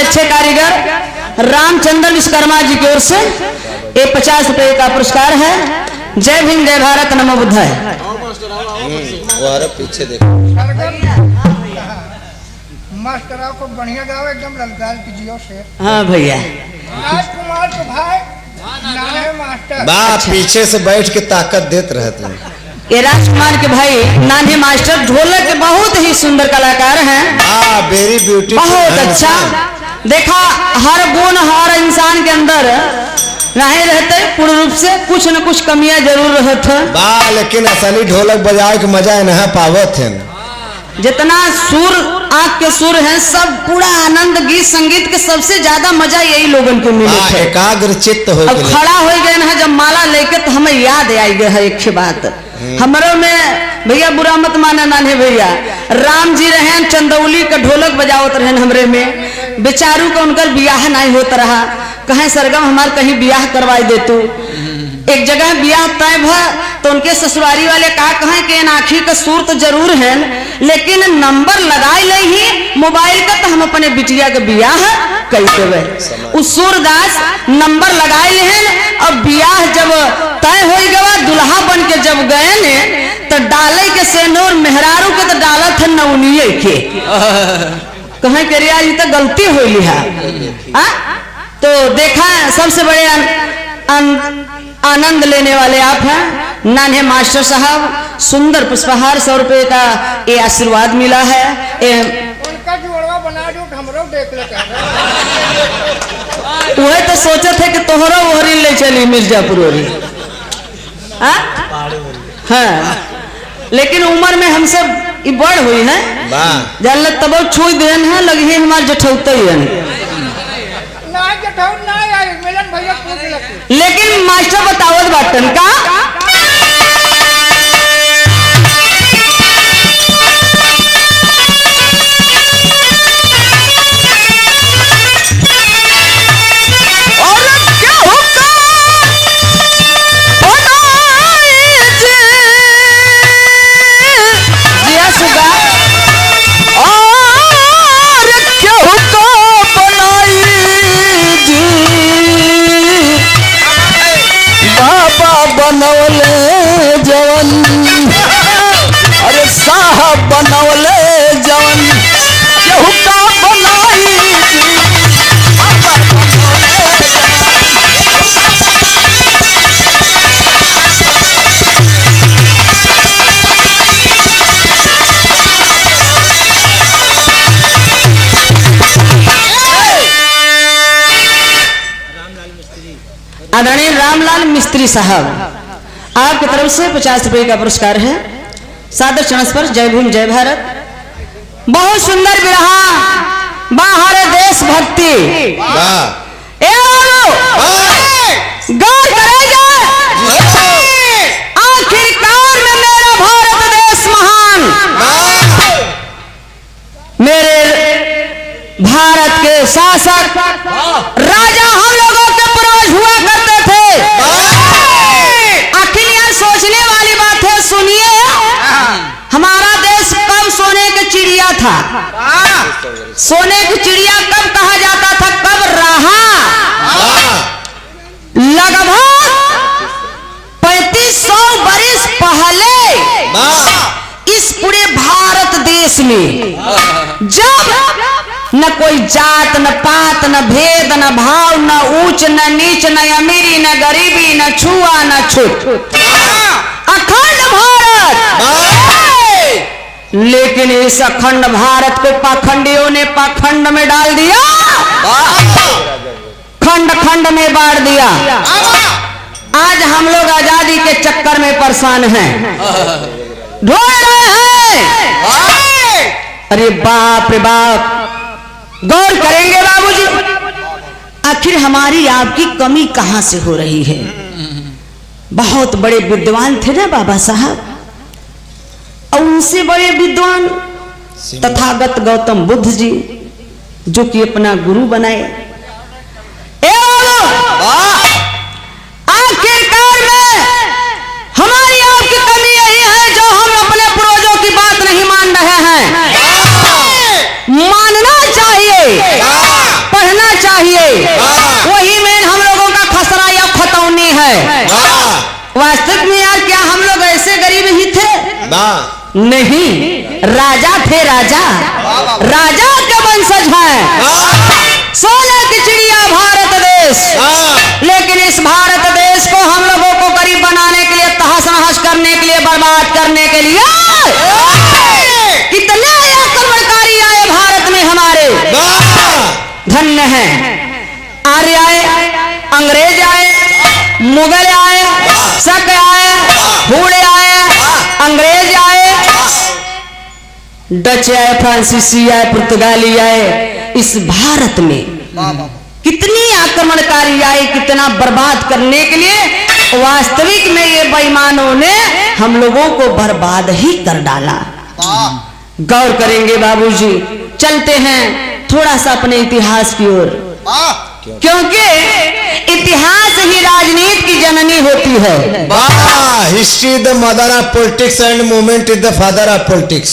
अच्छे कारीगर रामचंद्र विश्वकर्मा जी की ओर से ये 50 रुपए का पुरस्कार है। जय भीम जय भारत नमो बुद्धाय। पीछे देखो मास्टर आपको बढ़िया गाओ एकदम ललकार कीजिए से। हाँ भैया राजकुमार तो भाई नाने मास्टर बाप पीछे से बैठ के ताकत देते रहते हैं। ये राजकुमार के भाई नाने मास्टर ढोलक के बहुत ही सुंदर कलाकार हैं। वेरी ब्यूटीफुल, बहुत अच्छा। देखा हर गुण हर इंसान के अंदर नहीं रहते, पूर्ण रूप से कुछ न कुछ कमियां जरूर रहते बा, लेकिन असली ढोलक बजाए के मजा नहीं पावत है। जितना सुर आँख के सुर हैं सब पूरा आनंद गीत संगीत के सबसे ज्यादा मजा यही लोगन को मिले है। एकाग्र चित्त हो अब खड़ा हो गए ना जब माला लेके तो हमें याद आई गए है एक बात हमारे में भैया बुरा मत माना नाने भैया राम जी रहे चंदौली का ढोलक बजावत रहे हमरे में बेचारू का उनका ब्याह नहीं होता रहा। कहें सरगम हमार कहीं ब्याह करवाई दे तू। एक जगह ब्याह तय भ तो उनके ससुरारी वाले कहा कहें कि आखिर का सुर तो जरूर है लेकिन नंबर लगाए ले ही मोबाइल का तो हम अपने बिटिया के ब्याह कर देवे। उस सूरदास नंबर लगाए ले हैं और ब्याह जब तय हो गया दुल्हा बन के जब गए ने तो डाले के सेनूर मेहरारू के तो डाला था नवनिये के कहें के रिया तो गलती हो लिहा। तो देखा सबसे बड़े आनंद लेने वाले आप हैं नाने मास्टर साहब। सुंदर पुष्पहार 100 रुपए का ये आशीर्वाद मिला है। उनका जोड़वा बना दो हमरो देख लेते वही तो सोचे थे कि तोहरा ओहरी ले चली मिर्जापुर ओरी। हाँ लेकिन उम्र में हमसे बड़ हुई है जल तब छुई देन है लगी हमारे जठौते लेकिन मास्टर बतावत बाटन का बनवले जवन अरे साहब बनवले जवन केहू का बनाई आदरणीय रामलाल मिस्त्री साहब आपकी तरफ से 50 रुपए का पुरस्कार है। सादर चरण पर जय भीम जय भारत। बहुत सुंदर विरहा बाहर देश भक्ति गौर करेगा आखिरकार में मेरा भारत देश महान मेरे भारत के शासक राजा हम लोगों के पूर्वज हुआ करते थे। आखिर यार सोचने वाली बात है सुनिए हमारा देश कब सोने की चिड़िया था। सोने की चिड़िया कब कहा जाता था कब रहा लगभग 3500 बरिस पहले इस पूरे भारत देश में जब न कोई जात न पात न भेद न भाव न ऊंच न नीच न अमीरी न गरीबी न छुआ न छूत अखंड भारत। लेकिन इस अखंड भारत को पाखंडियों ने पाखंड में डाल दिया खंड खंड में बांट दिया। आज हम लोग आजादी के चक्कर में परेशान हैं ढूंढ रहे हैं। अरे बाप रे बाप गौर करेंगे बाबूजी आखिर हमारी आपकी कमी कहां से हो रही है। बहुत बड़े विद्वान थे ना बाबा साहब और उनसे बड़े विद्वान तथागत गौतम बुद्ध जी जो कि अपना गुरु बनाए। आखिरकार में हमारी आपकी कमी यही है जो हम अपने पूर्वजों की बात नहीं मान रहे हैं। मानना चाहिए वाह नहीं, राजा थे राजा, राजा के वंशज हैं। सोने की चिड़िया भारत देश, लेकिन इस भारत देश को हम लोगों को गरीब बनाने के लिए, तहस नहस करने के लिए, बर्बाद करने के लिए कितने आक्रमणकारी आए भारत में हमारे। धन्य है, आर्य आए, अंग्रेज आए, मुगल आए, शक आए, हूड़े आए, अंग्रेज आए, डच आए, फ्रांसीसी आए, पुर्तगाली आए। इस भारत में कितनी आक्रमणकारी आए, कितना बर्बाद करने के लिए। वास्तविक में ये बेईमानों ने हम लोगों को बर्बाद ही कर डाला। गौर करेंगे बाबूजी, चलते हैं थोड़ा सा अपने इतिहास की ओर, क्योंकि इतिहास ही राजनीति की जननी होती है। वाह, history is the mother of politics and movement is the father of politics.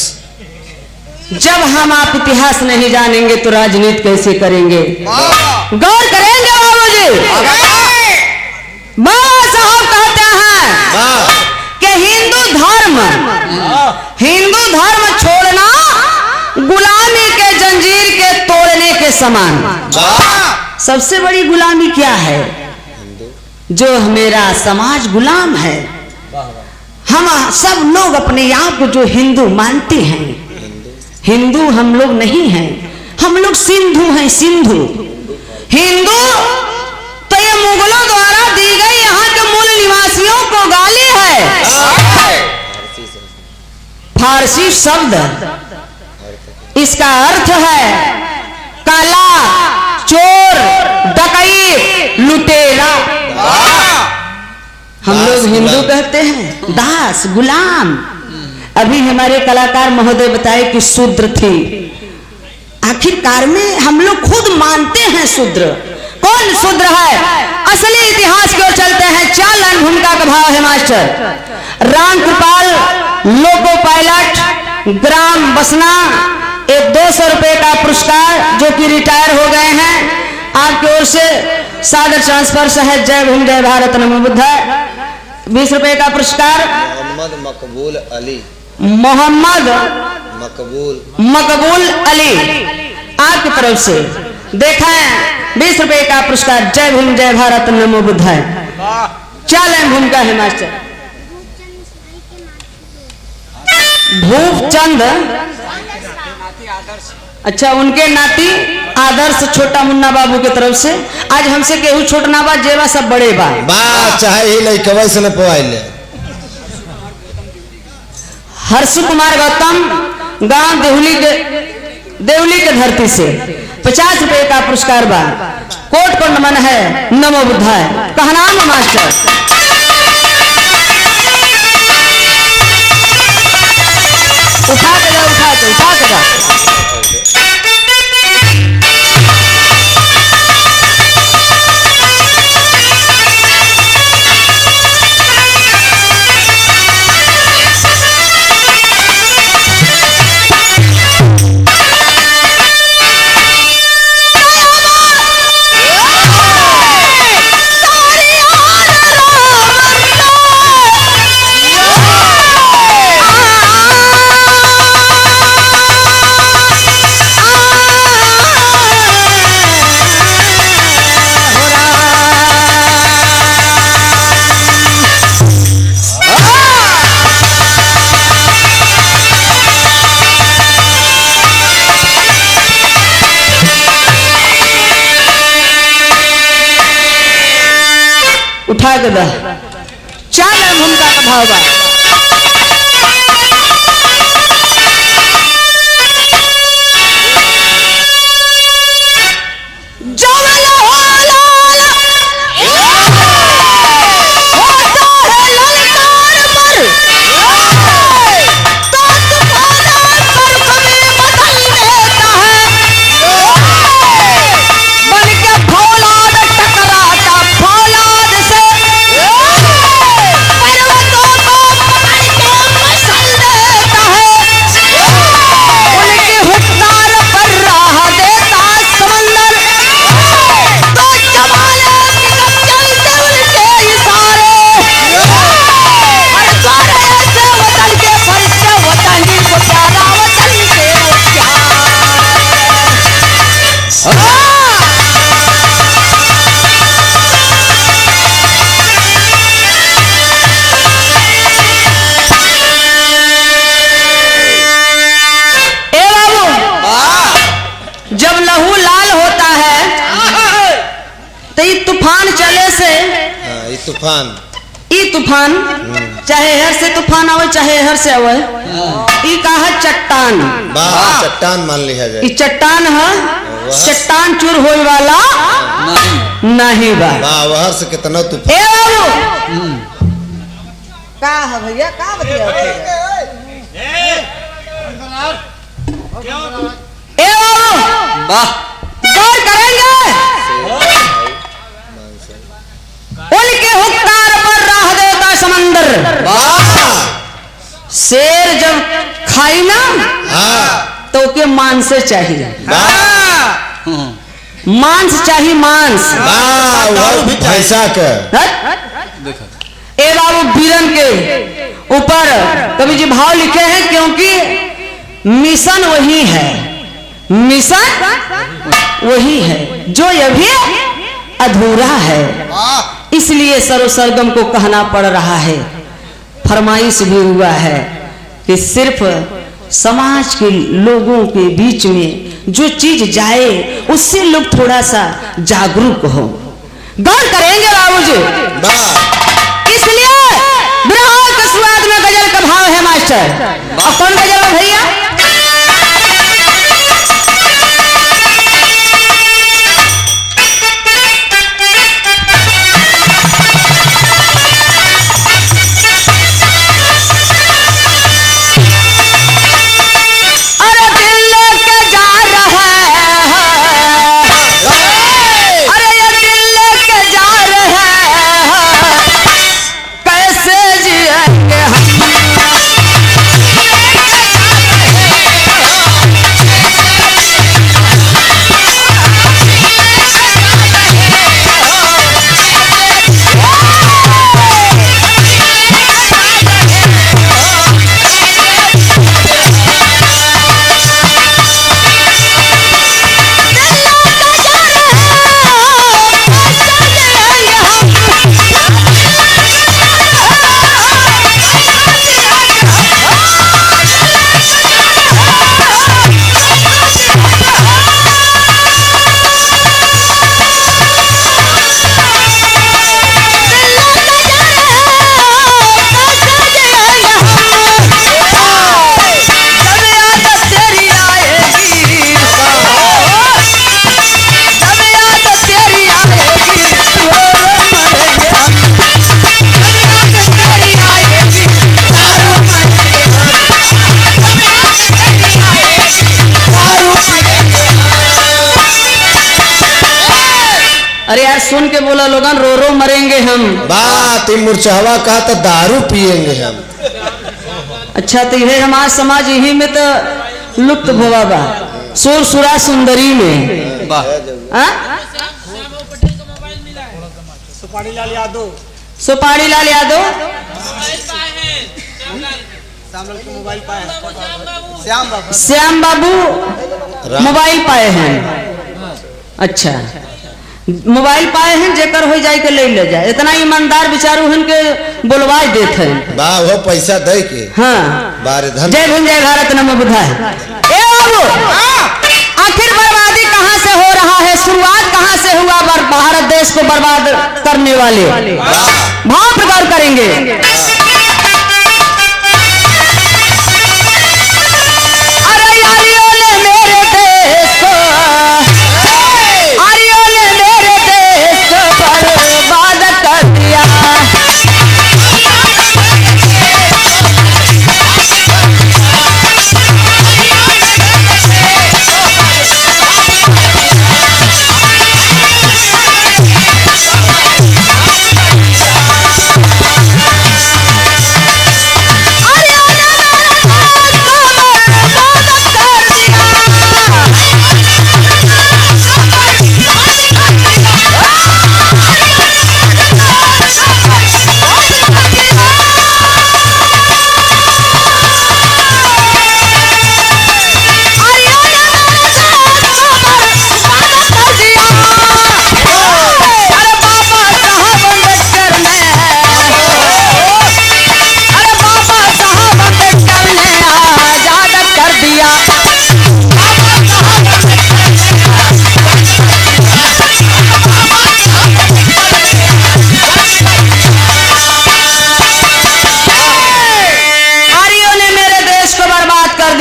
जब हम आप इतिहास नहीं जानेंगे तो राजनीति कैसे करेंगे। गौर करेंगे बाबूजी, बाबा साहब कहते हैं कि हिंदू धर्म छोड़ना गुलामी के जंजीर के तोड़ने के समान। सबसे बड़ी गुलामी क्या है? जो मेरा समाज गुलाम है। हम सब लोग अपने आप को जो हिंदू मानते हैं, हिंदू हम लोग नहीं हैं, हम लोग सिंधु हैं। सिंधु हिंदू तो ये मुगलों द्वारा दी गई यहाँ के मूल निवासियों को गाली है। फारसी शब्द, इसका अर्थ है काला, चोर, डकैत, लुटेरा। हम लोग हिंदू कहते हैं, दास, गुलाम। अभी हमारे कलाकार महोदय बताए कि शूद्र थी। आखिरकार में हम लोग खुद मानते हैं शूद्र। कौन शूद्र है? असली इतिहास की ओर चलते हैं। 4 लाइन भूमिका का भाव है master. Ram Kripal, loco pilot, gram बसना, एक 200 रुपए का पुरस्कार, जो कि रिटायर हो गए हैं। आपकी ओर से सादर ट्रांसफर सहज जय भीम जय भारत नमो बुद्धाय। 20 रुपए का पुरस्कार मोहम्मद मकबूल अली, मोहम्मद मकबूल अली आपकी तरफ से देखा है 20 रुपए का पुरस्कार। जय भीम जय भारत नमो बुद्धाय। 4 लाइन भूमिका है मास्टर। भूपचंद, अच्छा, उनके नाती आदर्श छोटा मुन्ना बाबू के तरफ से। आज हमसे केहू छोटना बा, जेवा सब बड़े बा। चाहे ही लइकवा से न पवाइले। हर्ष कुमार गौतम, गांव देवली के धरती से 50 रुपए का पुरस्कार बा। कोट को नमन है, नमो बुद्धाय। कहनाम मास्टर। उठा के जा। उठा के दा। 4 लाइन भूमिका का भाव बा। पर्वतों को तूफान ई तूफान चाहे हर से तूफान आवे चाहे हर से आवे ई का है चट्टान। वाह चट्टान मान लिया जाए। ई चट्टान है, चट्टान चूर होए वाला नहीं बा। वाह वहर से कितना तूफान। ए बाबू का है भैया का बतिया ए बाबू वाह गौर करेंगे उनके हुक्कार पर राह देता समंदर। शेर जब खाई ना हाँ तो के मांस चाहिए, वाह मांस चाहिए मांस। वाह वह भैंसा के ए बाबू बीरन के ऊपर कवि जी भाव लिखे हैं क्योंकि मिशन वही है, मिशन वही है जो अभी अधूरा है, इसलिए सरो सरगम को कहना पड़ रहा है। फरमाइश भी हुआ है कि सिर्फ समाज के लोगों के बीच में जो चीज जाए उससे लोग थोड़ा सा जागरूक हो। गौर करेंगे बाबूजी, इसलिए बिरहा के स्वाद में गजल का भाव है मास्टर। और कौन गजल है भैया? अरे यार सुन के बोला लोगन रो रो मरेंगे हम। बात मुरचहवा कहा तो दारू पिएंगे हम। अच्छा तो यह हमारा समाज यही में तो लुप्त भवा बा, सुर सुरा सुंदरी में। सुपारी लाल यादव श्याम बाबू मोबाइल पाए हैं। अच्छा मोबाइल पाए हैं जेकर हो जाए के ले जाए, इतना ईमानदार विचारू हन के बोलवा देते हैं। वाह वो पैसा दे के हाँ बारे धन। जय भीम जय भारत नमो बुद्धाय। ए बाबू आखिर बर्बादी कहाँ से हो रहा है, शुरुआत कहाँ से हुआ भारत देश को बर्बाद करने वाले? भाव प्रकार करेंगे। अरे यारियों ने मेरे देश को, यारियों ने मेरे देश को बर्बाद कर दिया।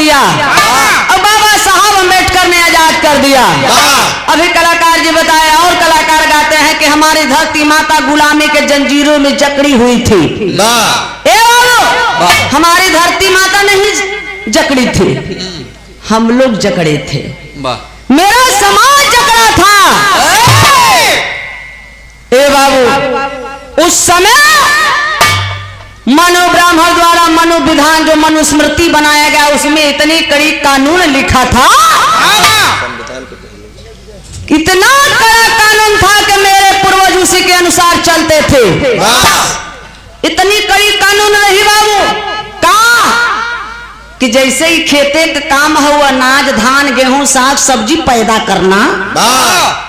दिया और बाबा साहब अम्बेडकर ने आजाद कर दिया। अभी कलाकार जी बताए और कलाकार गाते हैं कि हमारी धरती माता गुलामी के जंजीरों में जकड़ी हुई थी। ए बाबू, हमारी धरती माता नहीं जकड़ी थी, हम लोग जकड़े थे, मेरा समाज जकड़ा था। ए बाबू, उस समय मनु ब्राह्मण द्वारा मनु विधान जो मनुस्मृति बनाया गया उसमें इतनी कड़ी कानून लिखा था, इतना कड़ा कानून था कि मेरे पूर्वज उसी के अनुसार चलते थे। इतनी कड़ी कानून रही बाबू का कि जैसे ही खेते का काम हो अनाज धान गेहूं साग सब्जी पैदा करना,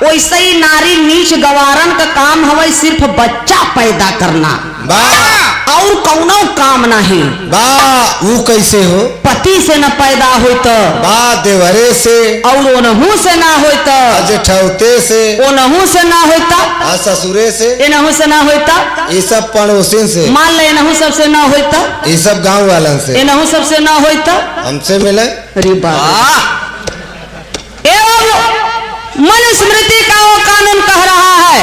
वैसे ही नारी नीच गवारन का काम हो सिर्फ बच्चा पैदा करना और कौनो काम नहीं। वो कैसे हो? पति से न पैदा हो तो देवरे से, और ओनहू से ना हो तो जेठौते से, ओनहू से ना होता, ससुरे से, एनहू से ना होता, ये सब पड़ोसिन से, मान ले एनहू सबसे ना होता, ये सब गांव वालन से, एनहू सबसे ना होता, हमसे मिले। अरे बाबा, मनुस्मृति का वो कानून कह रहा है,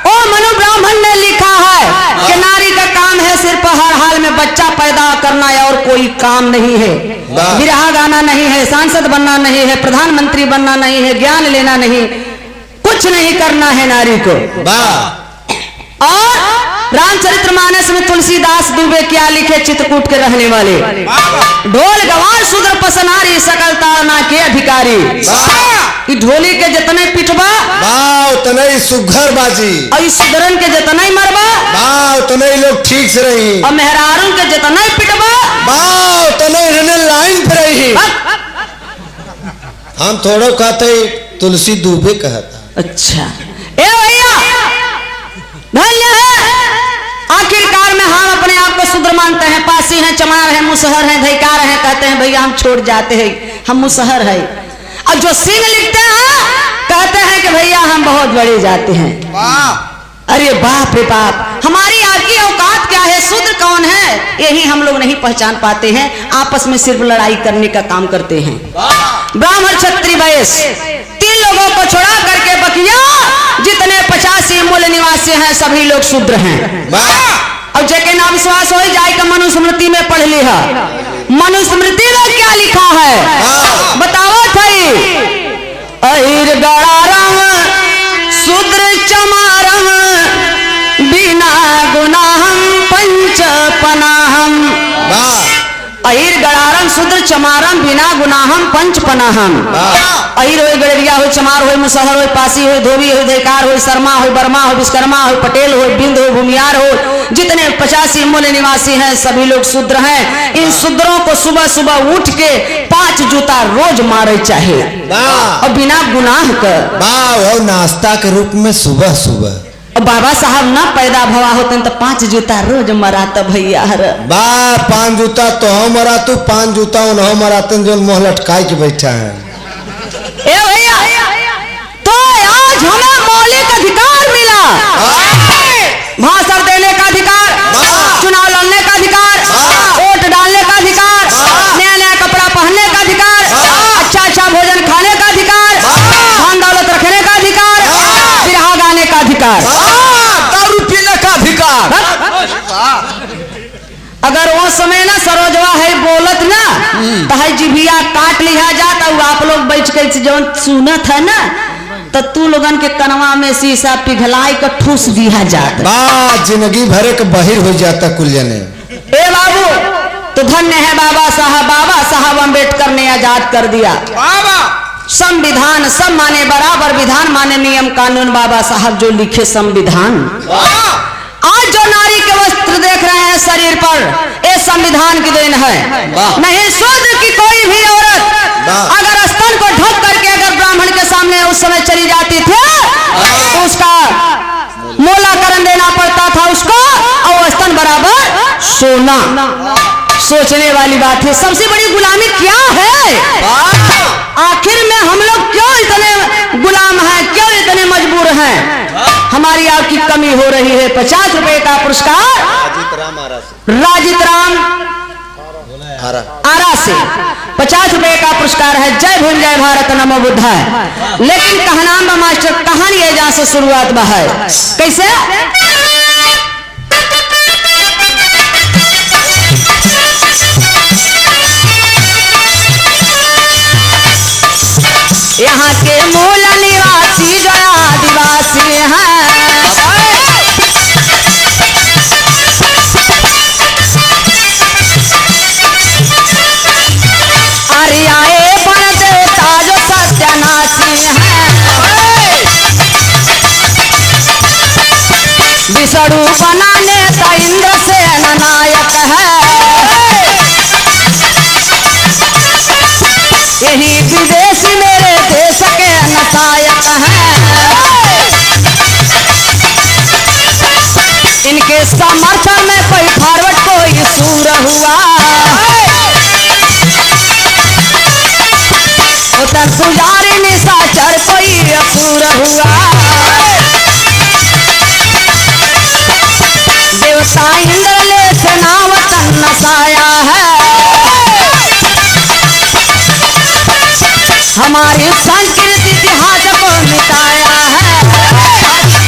ओ मनु ब्राह्मण ने लिखा है कि नारी का काम है सिर्फ हर हाल में बच्चा पैदा करना और कोई काम नहीं है, विरहा गाना नहीं है, सांसद बनना नहीं है, प्रधानमंत्री बनना नहीं है, ज्ञान लेना नहीं, कुछ नहीं करना है नारी को। और रामचरितमानस में तुलसीदास दुबे क्या लिखे, चित्रकूट के रहने वाले, ढोल गवार शूद्र पसनारी सकल तारना के अधिकारी, ढोली के जितने पिटवा उतने ही सुघर बाजी, और इस सुधरन के जितना ही मरबा उतने ही लोग ठीक से रही, और मेहरारून के जितना ही पिटवा उतने ही लाइन पे रही। हम थोड़ा कहते तुलसी दुबे कहता। अच्छा ए भैया धन्य है, आखिरकार में हम अपने आप को शूद्र मानते हैं, पासी हैं, चमार हैं, मुसहर हैं, धैकार हैं, कहते हैं भैया हम छोड़ जाते हैं, हम मुसहर हैं, और जो सिंह लिखते हैं कहते हैं कि भैया हम बहुत बड़े जाते हैं। अरे बाप रे बाप, हमारी आपकी औकात क्या है, शूद्र कौन है, यही हम लोग नहीं पहचान पाते हैं, आपस में सिर्फ लड़ाई करने का काम करते हैं। ब्राह्मण क्षत्रिय वैश्य तीन लोगों को छोड़ा करके बकिया जितने 85 मूल निवासी हैं सभी लोग शूद्र हैं। और जेके ना विश्वास हो जाए का मनुस्मृति में पढ़ ली है, मनुस्मृति में क्या लिखा है बताओ थई, अहिर गड़ारम शूद्र चमारम बिना गुनाहम पंच पनाहम, अहिर गड़ारम शूद्र चमारम बिना गुनाहम पंच पनाहम। अहिर हो, गड़रिया हो, चमार हो, मुसहर हो, पासी हो, धोबी हो, धैकार हो, शर्मा हो, बर्मा हो, विश्वकर्मा हो, पटेल हो, बिंद हो, भूमियार हो, जितने 85 मूल निवासी हैं सभी लोग शूद्र हैं। इन शूद्रों को सुबह सुबह उठ के 5 जूता रोज मारे चाहे और बिना गुनाह कर, नाश्ता के रूप में सुबह सुबह बाबा साहब ना पैदा भवा होते तो 5 जूता रोज मराता भैया। 5 जूता तो हम मरा, तू 5 जूता उन्हों मराते जो मुँह लटकाई के बैठा है। ए भैया तो आज हमें मौलिक अधिकार मिला, भाषण देने का अधिकार, चुनाव लड़ने का अधिकार, वोट डालने का अधिकार, नया नया कपड़ा पहनने का अधिकार, अच्छा अच्छा भोजन खाने का अधिकार, धन दौलत रखने का अधिकार, बिरहा गाने का अधिकार, दारू पीने का अधिकार। अगर वो समय ना सरोजवा है बोलत ना तो है जिभिया काट लिया जाता, आप लोग बैठ के जो सुनत है ना तो तू लोगन के कनवा में शीशा पिघलाई का ठूस दिया जाता, जिंदगी भरे के बहिर हो जाता कुल जने। ए बाबू तो धन्य है बाबा साहब अम्बेडकर ने आजाद कर दिया। संविधान सब माने बराबर, विधान माने नियम कानून, बाबा साहब जो लिखे संविधान। आज जो नारी के वस्त्र देख रहे हैं शरीर पर, ये संविधान की देन है। नहीं शूद्र की कोई भी औरत अगर स्तन को ढक करके अगर ब्राह्मण के सामने उस समय चली जाती थी तो उसका मोलाकरण देना पड़ता था उसको, और स्तन बराबर सोना। सोचने वाली बात है, सबसे बड़ी गुलामी क्या है, आखिर में हम लोग क्यों इतने गुलाम हैं, क्यों इतने मजबूर हैं। हमारी आपकी कमी हो रही है। 50 रुपए का पुरस्कार राजित राम आरा से 50 रुपए का पुरस्कार है। जय भीम जय भारत नमो बुद्धाय। लेकिन कहना बा मास्टर कहानी है जहां से शुरुआत बा है कैसे यहाँ के मूल निवासी जो आदिवासी हैं आर्याए पण देवता जो सत्यानाशी हैं विष्णु बनाने का इंद्र से नायक है यही विदेश मेरे देश के नायक हैं इनके समर्थन में कोई फॉरवर्ड कोई सूर हुआ उत्तर पुजारी निशाचर कोई असुर हुआ देवता इंद्र ले सेनावतन नसाया है हमारी संस्कृति इतिहास को मिटाया है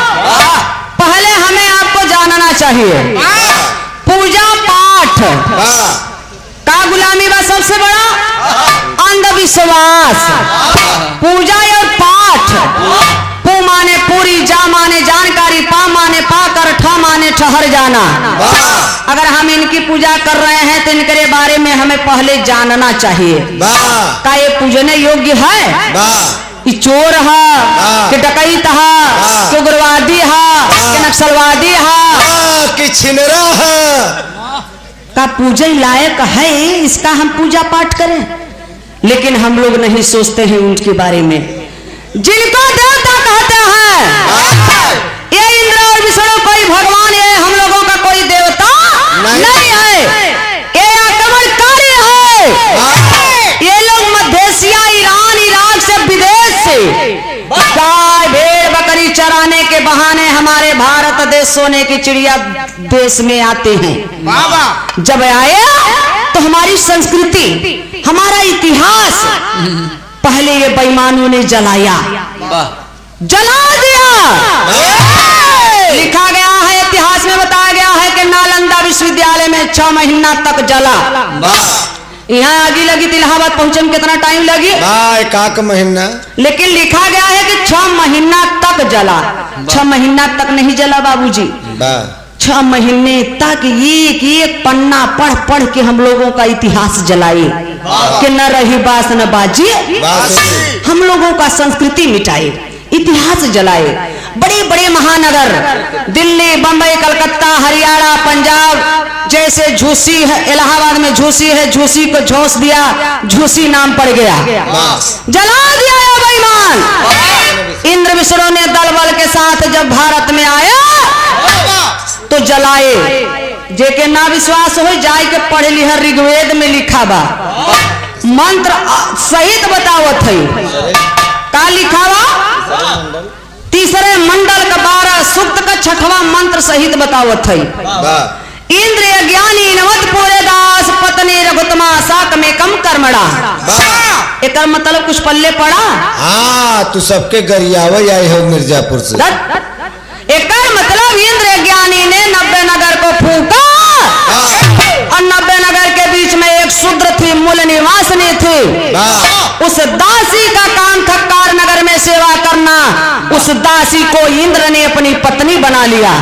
पहले हमें आपको जानना चाहिए पूजा पाठ का गुलामी बा सबसे बड़ा अंधविश्वास पूजा और पाठ पू माने पूरी जा माने जानकारी पा माने पाकर ठा माने ठहर जाना अगर हम इनकी पूजा कर रहे हैं तो इनके बारे में हमें पहले जानना चाहिए का ये पूजने योग्य है कि चोर है कि डकैत है कि उग्रवादी है कि नक्सलवादी है कि छिनरा है का पूजा लायक है इसका हम पूजा पाठ करें लेकिन हम लोग नहीं सोचते हैं उनके बारे में जिनको देवता कहते हैं ये इंद्र और विष्णु कोई भगवान ये हम लोगों का कोई देवता नहीं है ये आक्रमणकारी है ये लोग मध्य एशिया ईरान इराक से विदेश से गाय भेड़ बकरी चराने के बहाने हमारे भारत देश सोने की चिड़िया देश में आते हैं जब आए तो हमारी संस्कृति हमारा इतिहास पहले ये बेईमानों ने जला दिया लिखा गया है इतिहास में बताया गया है कि नालंदा विश्वविद्यालय में 6 महीना तक जला यहाँ आगे लगी इलाहाबाद पहुंचे में कितना टाइम लगी 1 महीना लेकिन लिखा गया है कि 6 महीना तक जला 6 महीना तक नहीं जला बाबूजी 6 महीने तक एक एक पन्ना पढ़ पढ़ के हम लोगों का इतिहास जलाए कि न रही बास न बाजी हम लोगों का संस्कृति मिटाए इतिहास जलाए बड़े बड़े महानगर दिल्ली बंबई कलकत्ता हरियाणा पंजाब जैसे झूसी है इलाहाबाद में झूसी है झूसी को झोंस दिया झूसी नाम पड़ गया जला दिया है बेईमान इंद्र विष्णु ने दल बल के साथ जब भारत में आया तो जलाए जेके ना विश्वास हो जाए के पढ़े लिखा ऋग्वेद में लिखा बा मंत्र सहित बतावत है का लिखा बा तीसरे मंडल का 12 सूक्त का 6वां मंत्र सहित बतावत है इंद्र ज्ञानी नवत पूरे दास पत्नी रघुतमा साक में कम कर्मणा एक मतलब कुछ पल्ले पड़ा तू सबके गरियावे आए हो मिर्जापुर से एक मतलब इंद्र ज्ञानी ने 90 नगर को फूका और 90 नगर के बीच में एक शूद्र थी मूल निवासिनी थी उस दासी का काम था कार नगर में सेवा करना उस दासी को इंद्र ने अपनी पत्नी बना लिया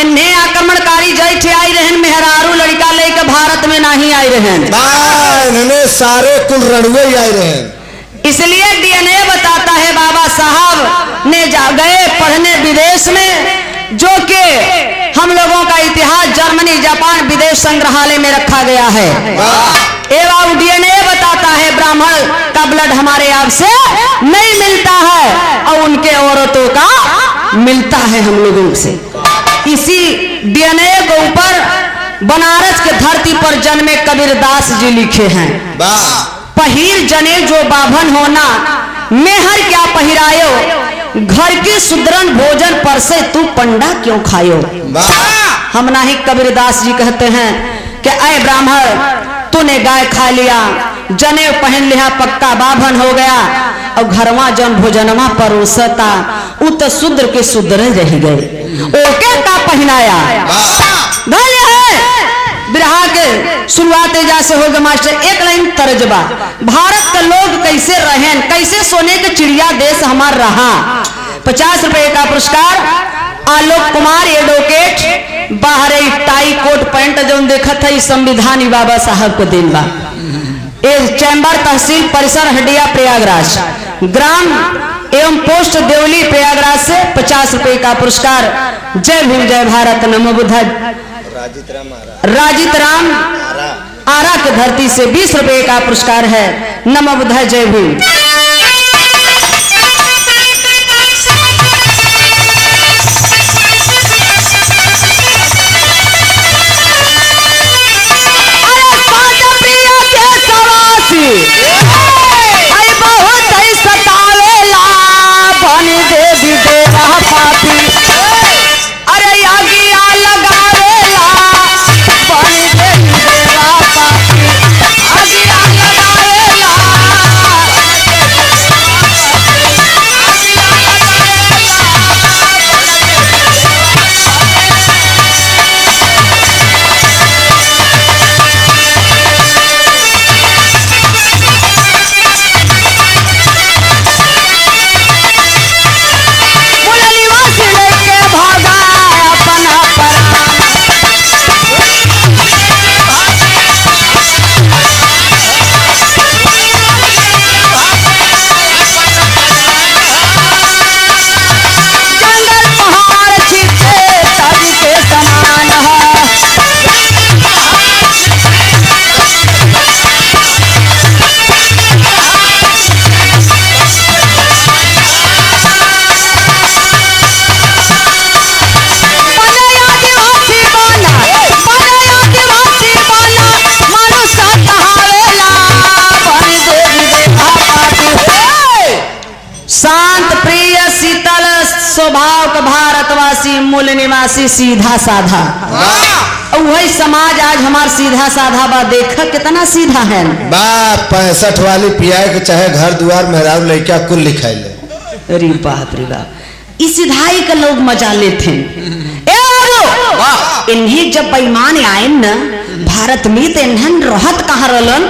इन्हें आक्रमणकारी जैठ आई रहन मेहरारू लड़का लेकर भारत में नहीं आई रहन इन्हें सारे कुल रणवे आई रहन इसलिए डीएनए बताता है बाबा साहब ने जा गए पढ़ने विदेश में जो कि हम लोगों का इतिहास जर्मनी जापान विदेश संग्रहालय में रखा गया है एवं डीएनए बताता है ब्राह्मण का ब्लड हमारे आप से नहीं मिलता है और उनके औरतों का मिलता है हम लोगों से इसी डीएनए के ऊपर बनारस के धरती पर जन्मे कबीरदास जी लिखे हैं पहिर जने जो बाभन होना मेहर क्या पहिरायो, घर की सुदरन भोजन पर से तू पंडा क्यों खायो। हम नाही कबीरदास जी कहते हैं कि अय ब्राह्मण तूने गाय खा लिया, जनेऊ पहन लिया, पक्का बाभन हो गया, और घरवा जन भोजनवा परोसता उ तो शूद्र के शूद्र रह गए, ओके का पहनाया बिरहा के शुरुआत जैसे हो गए मास्टर। एक लाइन तर्जबा, भारत के लोग कैसे रहें, कैसे सोने के चिड़िया देश हमार रहा। 50 रुपए का पुरस्कार आलोक कुमार एडवोकेट, बाहर टाई कोट पैंट जो देखत है संविधानी बाबा साहब को दिन बा। चैम्बर तहसील परिसर हडिया प्रयागराज, ग्राम एवं पोस्ट देवली प्रयागराज से 50 रुपए का पुरस्कार। जय भीम जय भारत नमो बुद्धाय। राजित राम आरा की धरती से 20 रुपए का पुरस्कार है। नमो बुद्धाय जय भीम। शांत प्रिय शीतल स्वभाव का भारतवासी, मूल निवासी, सीधा साधा। वही समाज आज हमार सीधा साधा बा। देखा कितना सीधा है बा। 65 वाली पिया के चाहे घर द्वार मेहरारू लड़का कुल लिखाई ले। अरे बाप रे बाप, इस सिधाई का लोग मजा लेते इन्हीं जब बेईमान आए न भारत में, तो इन्हन रहत कहाँ रहलन,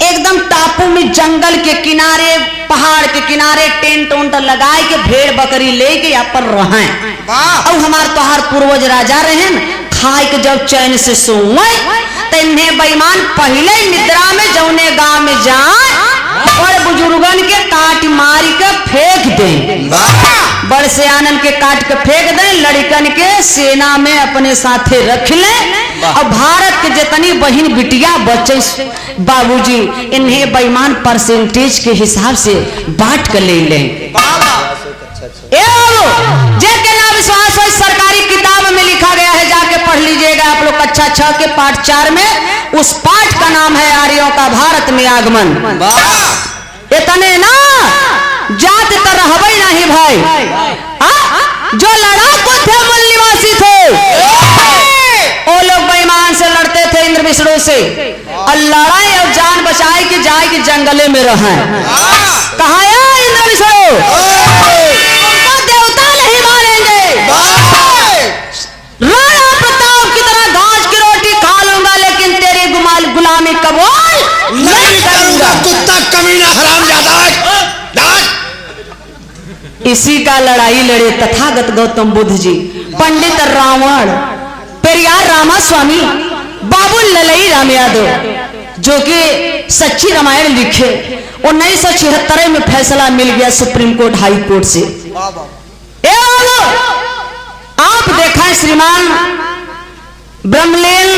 एकदम टापू में जंगल के किनारे, पहाड़ के किनारे टेंट उंट लगाए के भेड़ बकरी लेके यहाँ पर रहे। और हमार तोहार पूर्वज राजा रहे, खाए के जब चैन से सोए तो इन्हें बेईमान पहले निद्रा में जौने गांव में जाए और बुजुर्गन के काट मारी के फेंक दे, बड़ से आनंद के काट के फेंक दे, लड़कन के सेना में अपने साथे रख ले, और भारत के जितनी बहन बिटिया बच्चे बाबूजी इन्हें बेईमान परसेंटेज के हिसाब से बांट कर ले लें। के ना विश्वास हो, सरकारी किताब में लिखा गया है, जाके पढ़ लीजिएगा आप लोग कक्षा 6 के पाठ 4 में। उस पाठ का नाम है आर्यों का भारत में आगमन। इतने ना जात तो रहबे नहीं भाई, जो लड़ाकू थे, मूल निवासी थे, वो लोग बेईमान से लड़ते थे इंद्र विष्णु से, और लड़ाई और जान बचाए कि जाए कि जंगले में रहे। कहा इंद्र विष्णु देवता नहीं मानेंगे, राणा प्रताप की तरह घास की रोटी खा लूंगा, लेकिन तेरी गुलामी कबूल नहीं करूंगा। कुत्ता कमीना हरामजादा। इसी का लड़ाई लड़े तथागत गौतम बुद्ध जी, पंडित रावण, पेरियार रामास्वामी, बाबू ललई राम यादव, जो कि सच्ची रामायण लिखे। 1976 में फैसला मिल गया सुप्रीम कोर्ट हाई कोर्ट से। आप देखा श्रीमान ब्रह्मलीन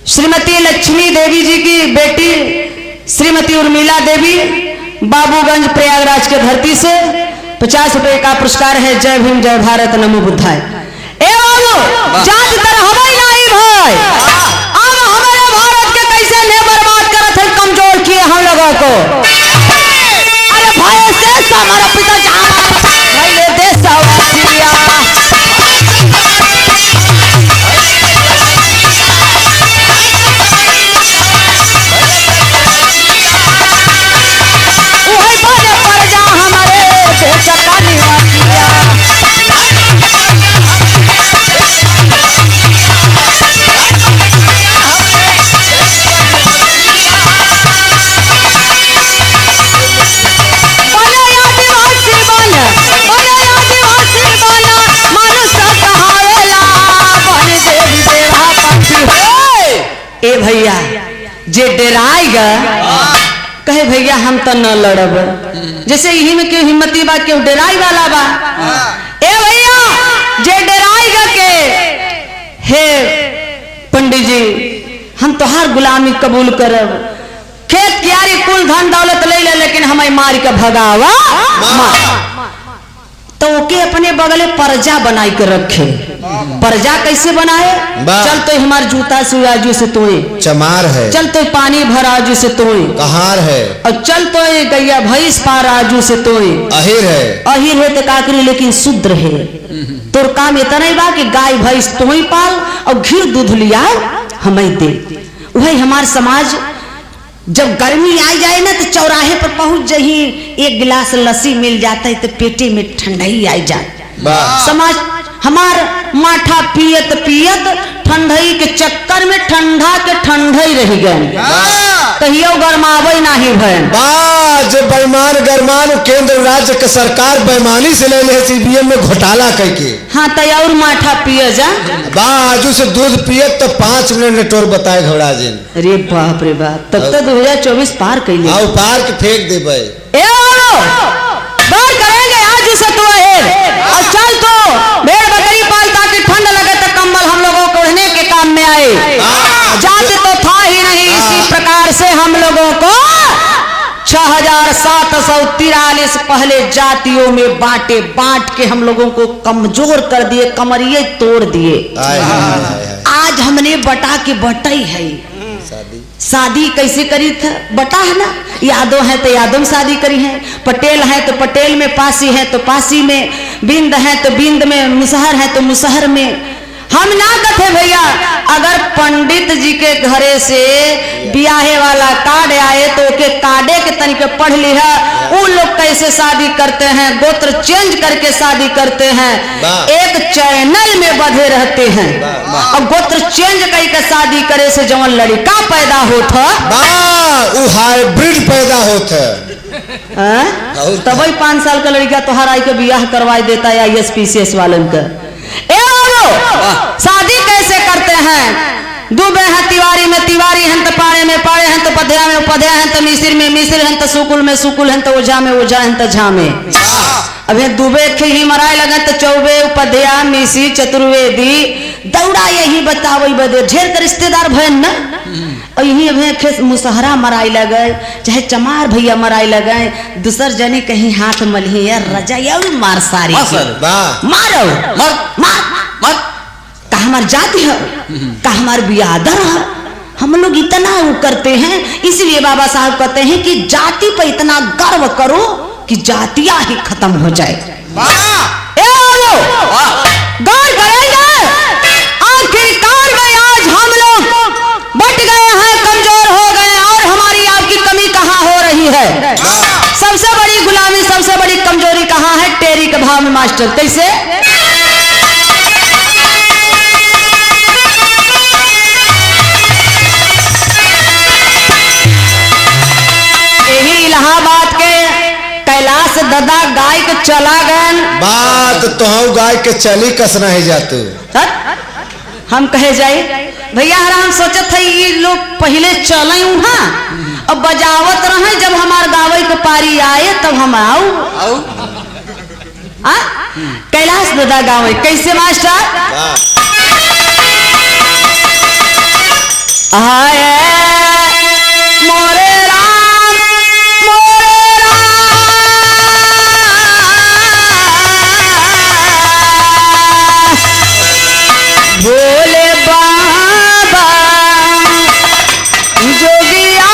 श्रीमती लक्ष्मी देवी जी की बेटी श्रीमती उर्मिला देवी, बाबूगंज प्रयागराज के धरती से 50 रुपए का पुरस्कार है। जय भीम जय भारत नमो बुद्धाय। जात तरह हवाई नहीं भाई, अब हमारे भारत के कैसे ने बर्बाद करत है, कमजोर किए हम लोगों को। अरे ऐसे समर्पित जान भइले देशवासिया वही बने प्रजा हमारे देश का निवासिया ए भैया जे डराएगा कहे भैया हम तो न लड़ब जैसे यही में क्यों हिम्मती बा क्यों डराई वाला बा ए भैया जे डराएगा के हे पंडित जी हम तोहार गुलामी कबूल करब खेत कियारी कुल धन दौलत ले ले लेकिन हमें मार के भगावा तो ओके अपने बगले परजा बनाई के रखे परजा कैसे बनाए चल तो हमार जूता से आजू से तोए चमार है चल तो पानी भर आजू से तोए कहार है और चल तो गैया भैंस पार आजू से तोए अहिर है तो काकरी लेकिन शुद्र है तोर काम इतना ही बा कि गाय भैंस तो ही पाल और घी दूध लिया हमें दे वही हमार समाज जब गर्मी आ जाए ना तो चौराहे पर पहुंच जाही एक गिलास लस्सी मिल जाता है तो पेटे में ठंडाई आ जाए समाज हमार माठा पियत पियत ठंडई के चक्कर में ठंडा के ठंडई रह गए कहियो गरमावे नहीं भय जो बेईमान गरमान केंद्र राज्य के सरकार बेईमानी से ले ले सीबीएम में घोटाला करके हाँ तो और माठा पिए जा बाजू से दूध पिए तो 5 मिनट नेटोर बताए घोड़ा जिन अरे बाप रे बाप तब तो 2024 पार कैले आओ पार के फेंक दे भाई बार करेंगे आज से तो और चल तो भेड़ बकरी पाल ताकि ठंड लगे तो कंबल हम लोगों को ओढ़ने के काम में आए जाति तो था ही नहीं इसी प्रकार से हम लोगों को 6743 पहले जातियों में बांट के हम लोगों को कमजोर कर दिए कमरिए तोड़ दिए आज हमने बटा के बटाई है शादी कैसे करी था बटा है ना यादव है तो यादव में शादी करी है पटेल है तो पटेल में पासी है तो पासी में बिंद है तो बिंद में मुसहर है तो मुसहर में हम ना कथे भैया अगर पंडित जी के घरे से ब्याहे वाला कार्ड आए तो के कार्डे के तरीके पढ़ ली है वो लोग कैसे शादी करते हैं गोत्र चेंज करके शादी करते हैं एक चैनल में बधे रहते हैं और गोत्र चेंज करके शादी करे से जवन लड़का पैदा होता वो हाइब्रिड पैदा होता तब 5 साल का लड़का तोहर आई के ब्याह करवा देता है ISPCS वालन का शादी कैसे करते हैं दुबे हैं तिवारी में तिवारी हैं तो पाड़े में पाड़े हैं तो पधया में पधया हैं तो मिस्र में मिस्र हैं तो सुकुल में सुकुल हैं तो ओझा में ओझा हैं तो झा में अभी दुबे के ही मराए लगे तो चौबे पधया मिसी चतुर्वेदी दौड़ा यही बतावे बदे ढेर के रिश्तेदार भयन न और यही अभी मुसहरा मराई लगे चाहे चमार भैया मराई लगे दूसर जने कहीं हाथ मलही है रजा या मार सारी मारो मार का हमार जाति है का हमार बियादर है हम लोग इतना वो करते हैं इसलिए बाबा साहब कहते हैं कि जाति पर इतना गर्व करो कि जातियां ही खत्म हो जाए गौर करेंगे आखिरकार में आज हम लोग बट गए हैं कमजोर हो गए और हमारी आपकी कमी कहाँ हो रही है सबसे बड़ी गुलामी सबसे बड़ी कमजोरी कहाँ है टेरी के भाव में मास्टर कैसे इलाहाबाद के कैलाश दादा गाय के चला गए बात तो गाय के चली कस नहीं जातू हम कहे जाए भैया हम सोचत है ये लोग पहले चले वहां और बजावत रहे जब हमार गावे के पारी आए तब हम आओ कैलाश दादा गावे कैसे मास्टर आए मोरे बोले बाबा जोगिया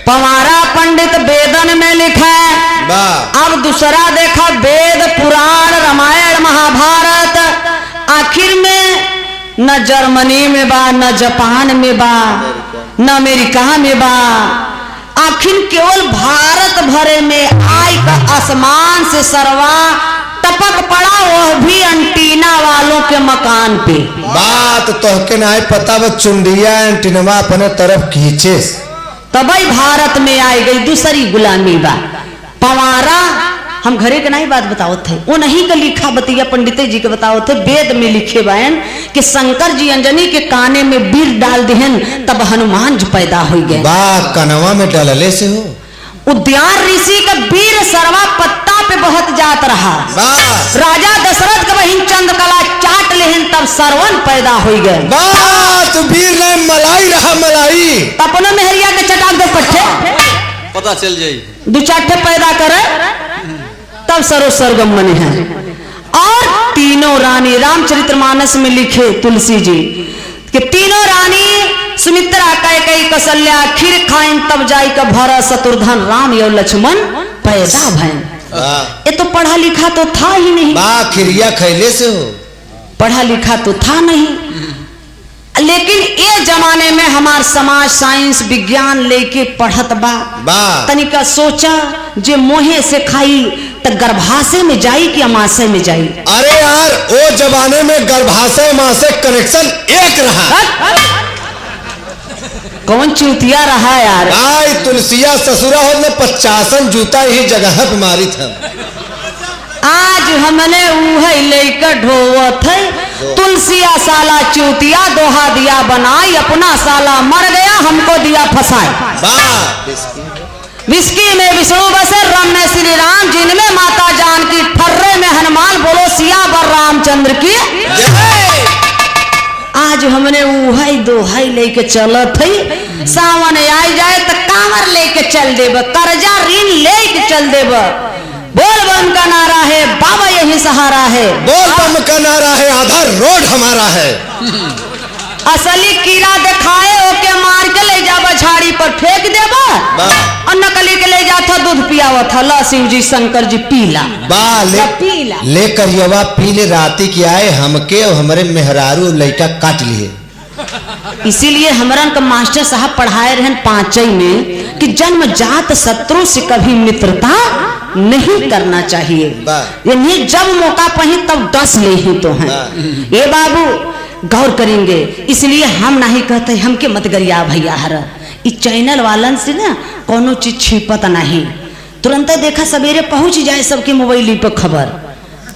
पवारा पंडित वेदन में लिखा है। वाह अब दूसरा देखा वेद पुराण रामायण महाभारत, आखिर में न जर्मनी में बा, न जापान में बा, न अमेरिका में बा, आखिर केवल भारत भरे में आई का आसमान से सरवा टपक पड़ा, वह भी एंटीना वालों के मकान पे। बात तोहके ना पता, वो चुंडिया एंटीनवा अपने तरफ खींचे तबई भारत में आई गई दूसरी गुलामी बा। पवारा हम घरे के नहीं बात बताओ थे, वो नहीं का लिखा बतिया पंडित जी के बताओ थे। वेद में लिखे बहन कि शंकर जी अंजनी के काने में बीर डाल दिहन, तब हनुमान जी पैदा हो गए। वाह कनवा में डलले से हो। उद्यान ऋषि का वीर सरवा पत्ता पे बहुत जात रहा। वाह राजा दशरथ का बहिन चंद्रकला चाट लेहन, तब सरवन पैदा हो गए। बात वीर ने मलाई रहा मलाई। अपना मेहरिया के चटाक दो पट्टे पता चल जाई, दो चाटे पैदा करे, तब सरो सरगम बने हैं। और तीनों रानी रामचरितमानस में लिखे तुलसी जी कि तीनों रानी सुमित्रा कैकेयी कौशल्या खीर खाइन, तब जाई का भरत शत्रुघ्न राम और लक्ष्मण पैदा भैन। ये तो पढ़ा लिखा तो था ही नहीं। वाह खिरिया खैले से हो। पढ़ा लिखा तो था नहीं, लेकिन ये जमाने में हमार समाज साइंस विज्ञान लेके पढ़त बा। वाह तनिका सोचा जे मोहे से खाई तो गर्भाशय में जाई कि अमाशय में जाई। अरे यार वो जमाने में गर्भाशय माँ से कनेक्शन एक रहा। कौन चूतिया रहा यार। भाई तुलसिया ससुरा हो ने 50 जूता ही जगह पे मारी था। आज हमने उहे लेकर ढोवत है, तुलसिया साला चूतिया दोहा दिया बनाई, अपना साला मर गया हमको दिया फसाए। वाह विस्की में विष्णु बसे, रम में श्री राम, जिनमें माता जानकी, ठर्रे में हनुमान, बोलो सियावर रामचंद्र की। आज हमने उहाई दोहाई लेके चलत है, सावन आई जाए तो कांवर लेके चल देब, कर्जा ऋण लेके चल देब। बोल बम का नारा है, बाबा यही सहारा है। बोल बम का नारा है, आधार रोड हमारा है। असली कीड़ा दिखाए ओके मार के ले जाबा, झाड़ी पर फेंक देबा, और नकली के ले जाता दूध पियावा था। ला शिव जी शंकर जी पीला पीला लेकर यवा पीले राती की आए, हमके और हमारे मेहरारू लइका काट लिए। इसीलिए हमारा का मास्टर साहब पढ़ाए रहे पांचई में कि जन्म जात शत्रु से कभी मित्रता नहीं करना चाहिए, यानी जब मौका पही तब 10 ले ही तो हैं। ये बाबू गौर करेंगे, इसलिए हम नहीं कहते हमके मत गरिया भैया हर। इस चैनल वालन से ना कोनो चीज छिपत नहीं, तुरंत देखा सवेरे पहुंच जाए सबके मोबाइल पर खबर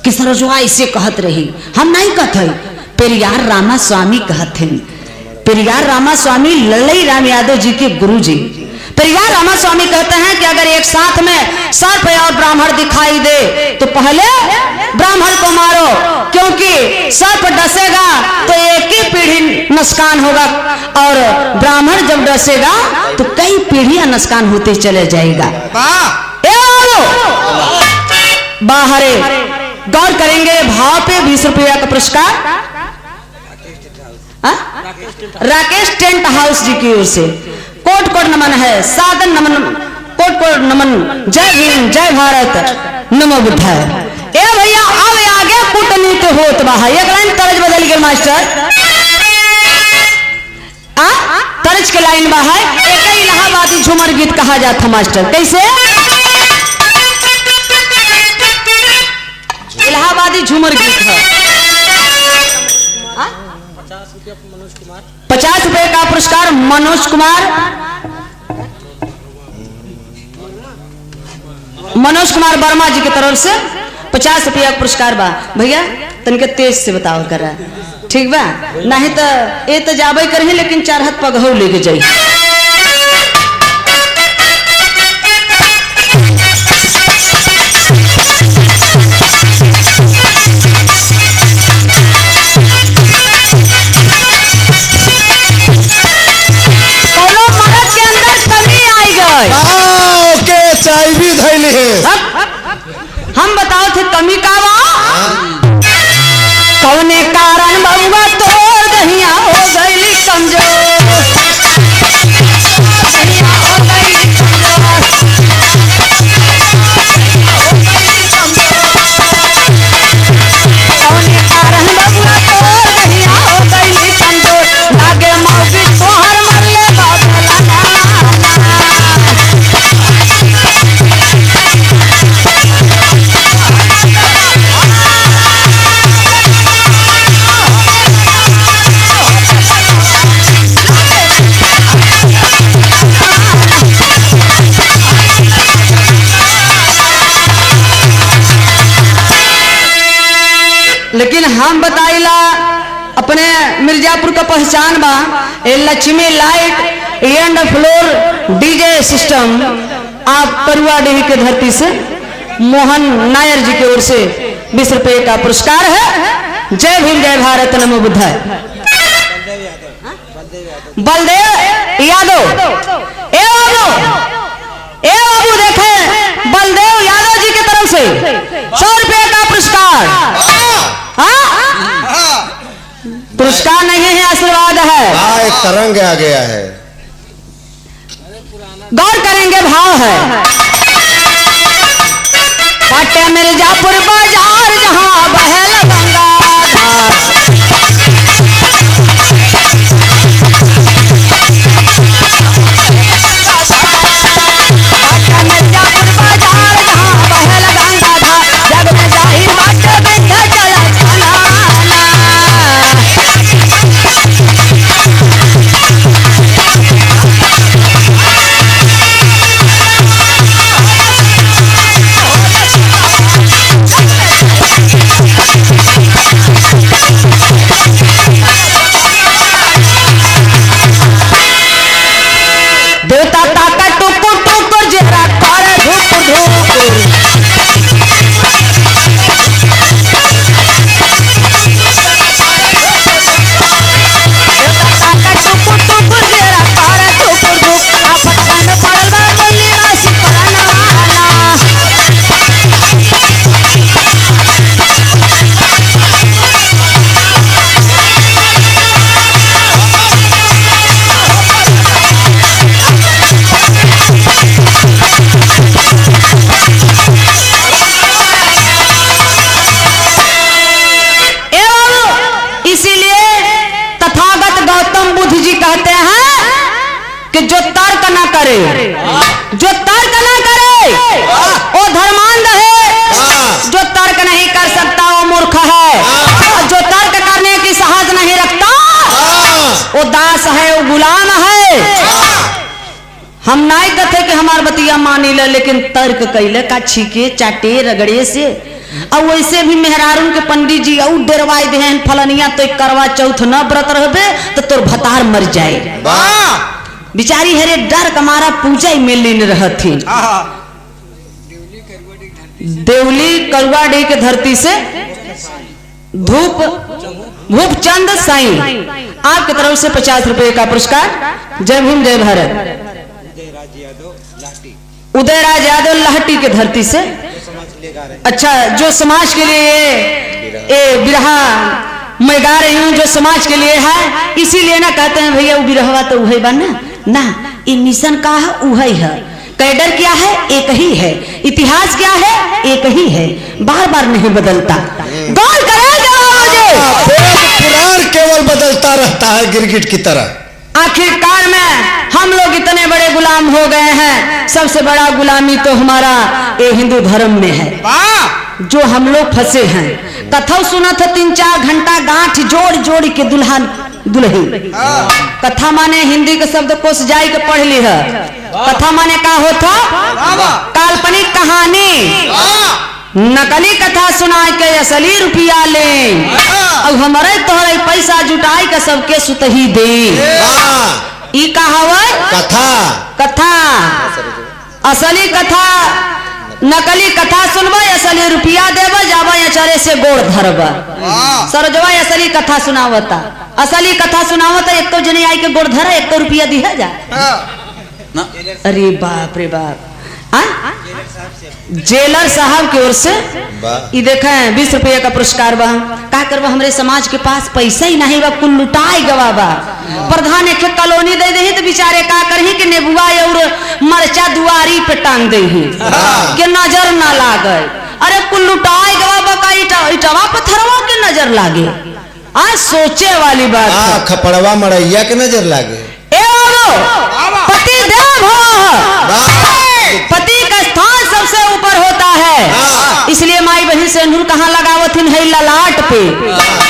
कि सरजवा इसे कहत रही। हम नहीं कहते, पेरियार रामा स्वामी कहते हैं। पेरियार रामा स्वामी ललई राम यादव जी के गुरु जी। पेरियार रामा स्वामी कहते हैं कि अगर एक साथ में सर्प और ब्राह्मण दिखाई दे तो पहले ब्राह्मण को मारो, क्योंकि सर्प डसेगा तो एक ही पीढ़ी नुकसान होगा, और ब्राह्मण जब डसेगा तो कई पीढ़ियां नुकसान होते चले जाएगा। बाहरे गौर करेंगे, भाव पे 20 रुपया का पुरस्कार राकेश टेंट हाउस जी की ओर से कोट कोट नमन है, सादन नमन, कोट कोट नमन। जय भीम, जय भारत, नमो बुद्धाय। ए भैया अब आगे कूटनीति होत बा। एक लाइन तर्ज बदल गए मास्टर, तर्ज के लाइन बा है। एक इलाहाबादी झूमर गीत कहा जाता मास्टर, कैसे? इलाहाबादी झूमर गीत है। 50 रुपए का पुरस्कार मनोज कुमार, मनोज कुमार वर्मा जी की तरफ से 50 रुपया पुरस्कार बा। भैया तनिक तेज से बताओ करा, ठीक बा? नहीं तो ये तो जाबे करही, लेकिन 4 हाथ पगहौ लेके जाई। चाय भी धैली है। हम बताओ थे कमी का बा, कौने कारण बउआ तोर दहिया हो गईली कमजोर। मिर्जापुर का पहचान बा ए Lakshmi light and floor DJ system. आप करुआ डेही के धरती से मोहन नायर जी की ओर से 20 रुपए का पुरस्कार है। जय भीम जय भारत नमो बुद्धाय। बलदेव यादव ए बाबू देखे बलदेव यादव जी की तरफ से 100 रुपए का पुरस्कार। पुरस्कार नहीं है, आशीर्वाद है। एक तरंग आ गया है। गौर करेंगे, भाव है पटे मिर्जापुर बाजार जहां बहल गंगा धार। पटे मिर्जापुर बाजार जहां बहल गंगा धार। जग में जाहिर बाटे बिंध्या चला चलाना। देवता ताका टुकुर टुकुर जरा कर धुक धुक। देवता ताका टुकुर टुकुर जरा कर धुक धुक। आपत कान पड़ल बा बोली राशि परनवाना। कहते हैं कि जो तर्क ना करे, जो तर्क ना करे वो धर्मांध है। जो तर्क नहीं कर सकता वो मूर्ख है। और जो तर्क करने की साहस नहीं रखता वो दास है, वो गुलाम है। हम नहीं कहते कि हमार बतिया मानी ले, लेकिन तर्क कैले का छीके चाटे रगड़े से। और वैसे भी मेहरारून के पंडित जी और डरवाई दे फलनिया तो करवा चौथ न व्रत रहबे तो तोर भतार मर जाए। बिचारी हरे डर कमारा पूजा में लीन रहती। देवली करुआ डे के धरती से धूप चंद साईं आपकी तरफ से 50 रुपए का पुरस्कार। जय भीम जय भारत। उदयराज यादव लाहटी के धरती से। अच्छा, जो समाज के लिए ये बिरहा मैं गा रही हूँ, जो समाज के लिए है, इसीलिए ना कहते हैं भैया वो बिरहवा तो वही बन ना। ये मिशन का है वही है, कैडर क्या है एक ही है, इतिहास क्या है एक ही है, बार बार नहीं बदलता। गौर करेगा मुझे, पुराण केवल बदलता रहता है गिरगिट की तरह। आखिरकार में हम लोग इतने बड़े गुलाम हो गए हैं। सबसे बड़ा गुलामी तो हमारा ये हिंदू धर्म में है, जो हम लोग फंसे हैं। कथा सुना था 3-4 घंटा गांठ जोड़ जोड़ के दुल्हन दुल्ही। कथा माने हिंदी के शब्द कोश जाई के पढ़ ली है। कथा माने का होता काल्पनिक कहानी, नकली कथा सुनाए के असली रुपया ले। अब हमारे तोहरे पैसा जुटाई के सबके सुतही दे। ई कहावत कथा असली कथा नकली कथा सुनबा असली रुपया देवा जावा अचारे से गोड़ धरबा। सरजवा असली कथा सुनावता, असली कथा सुनावता। एक तो जने आई के गोड़ धरा, एक तो रुपया दिया जा। अरे बाप रे बाप। जेलर साहब की ओर से ये देखे 20 रुपये का पुरस्कार बा। का करवा, हमरे समाज के पास पैसा ही नहीं बा, कुल लुटाई गवा बा। प्रधान एक कॉलोनी दे दे तो बेचारे का करही कि नेबुआ और मरचा दुआरी पे टांग दे के नजर ना लागे। अरे कुल लुटाई गवा बा का इटवा पत्थरवा के नजर लागे। आज सोचे वाली बात है। खपड़वा मड़ैया के नजर लागे। पति देव हो, पति का स्थान सबसे ऊपर होता है। इसलिए माई बहन से नूर कहाँ लगावत है ललाट पे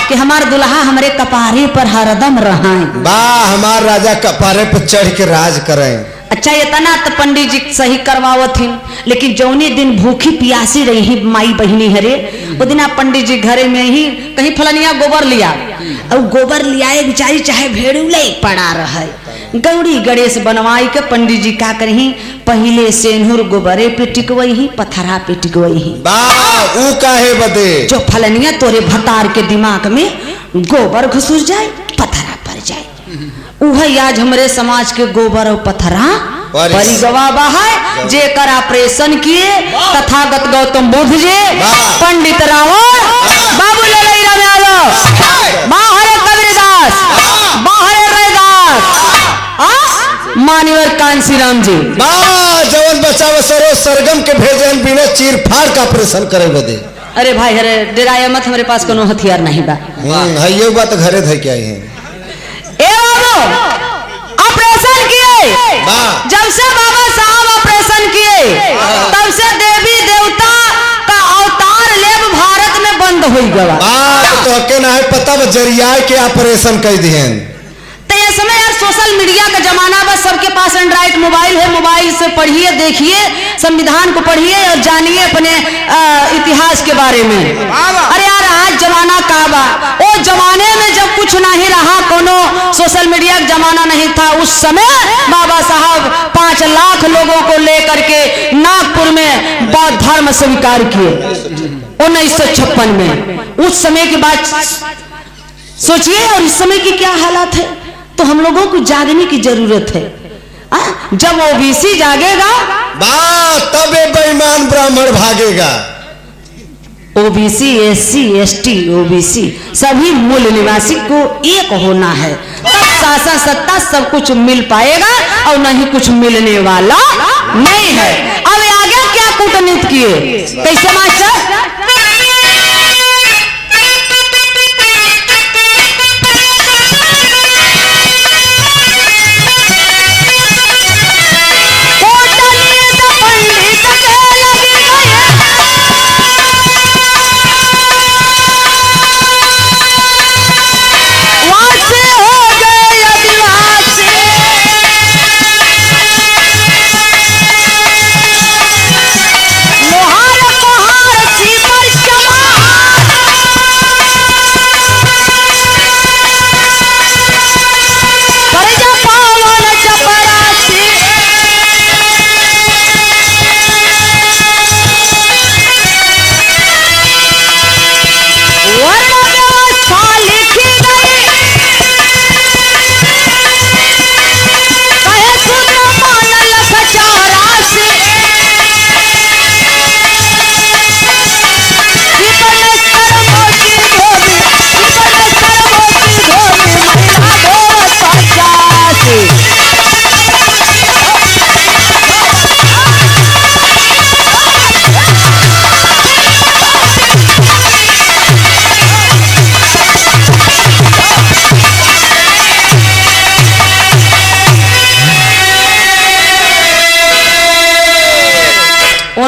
कि हमार दुल्हा हमारे कपारे पर हरदम रहें। वाह, हमार राजा कपारे पर चढ़ के राज करें। अच्छा, इतना तो पंडित जी सही करवावत ही, लेकिन जौने दिन भूखी प्यासी रही माई बहनी हरे वो दिन आप पंडित जी घरे में ही कहीं फलनिया गोबर लिया और गोबर लियाए बेचारी चाहे भेड़ू ले पड़ा रहे गौड़ी गणेश बनवाई के पंडित जी का करही पहले सेनुर गोबरे पे टिकवई ही पथरा पे टिकवई ही ऊ काहे बदे जो फलनिया तोरे भतार के दिमाग में गोबर घुसुर जाए पथरा पड़ जाए वह आज हमारे समाज के गोबर और पथरा परी गवाबा है जेकर ऑपरेशन किए तथागत गौतम बुद्ध जी पंडित रावण बाबू ललैया में आलो बाहर कबीरदास बाहर रैदास मानवर कांसी राम जी जवन बचाव सरो सरगम के भेजन बिना चीर फाड़ का ऑपरेशन करे बदे अरे भाई अरे डराया मत हमारे पास कोनो हथियार नहीं बा है ये बात घरे थे क्या है ए बाबू ऑपरेशन किए जब से बाबा साहब ऑपरेशन किए तब से देवी देवता का अवतार लेब भारत में बंद हो गया तो के ना है पता जरिया के ऑपरेशन कर दिए तो ये समय यार सोशल मीडिया का जमाना बस सबके पास एंड्रॉइड मोबाइल है मोबाइल से पढ़िए देखिए संविधान को पढ़िए और जानिए अपने इतिहास के बारे में अरे यार आज जमाना का बा वो जमाने में जब कुछ नहीं रहा कोनो सोशल मीडिया का जमाना नहीं था उस समय बाबा साहब 5 लाख लोगों को लेकर के नागपुर में बौद्ध धर्म स्वीकार किए 1956 में उस समय की बात सोचिए और इस समय की क्या हालात है तो हम लोगों को जागने की जरूरत है जब ओबीसी जागेगा तब बेईमान ब्राह्मण भागेगा ओबीसी एससी एसटी ओबीसी सभी मूल निवासी को एक होना है तब शासन सत्ता सब कुछ मिल पाएगा और नहीं कुछ मिलने वाला नहीं है अब आगे क्या कूटनीति किए कैसे मास्टर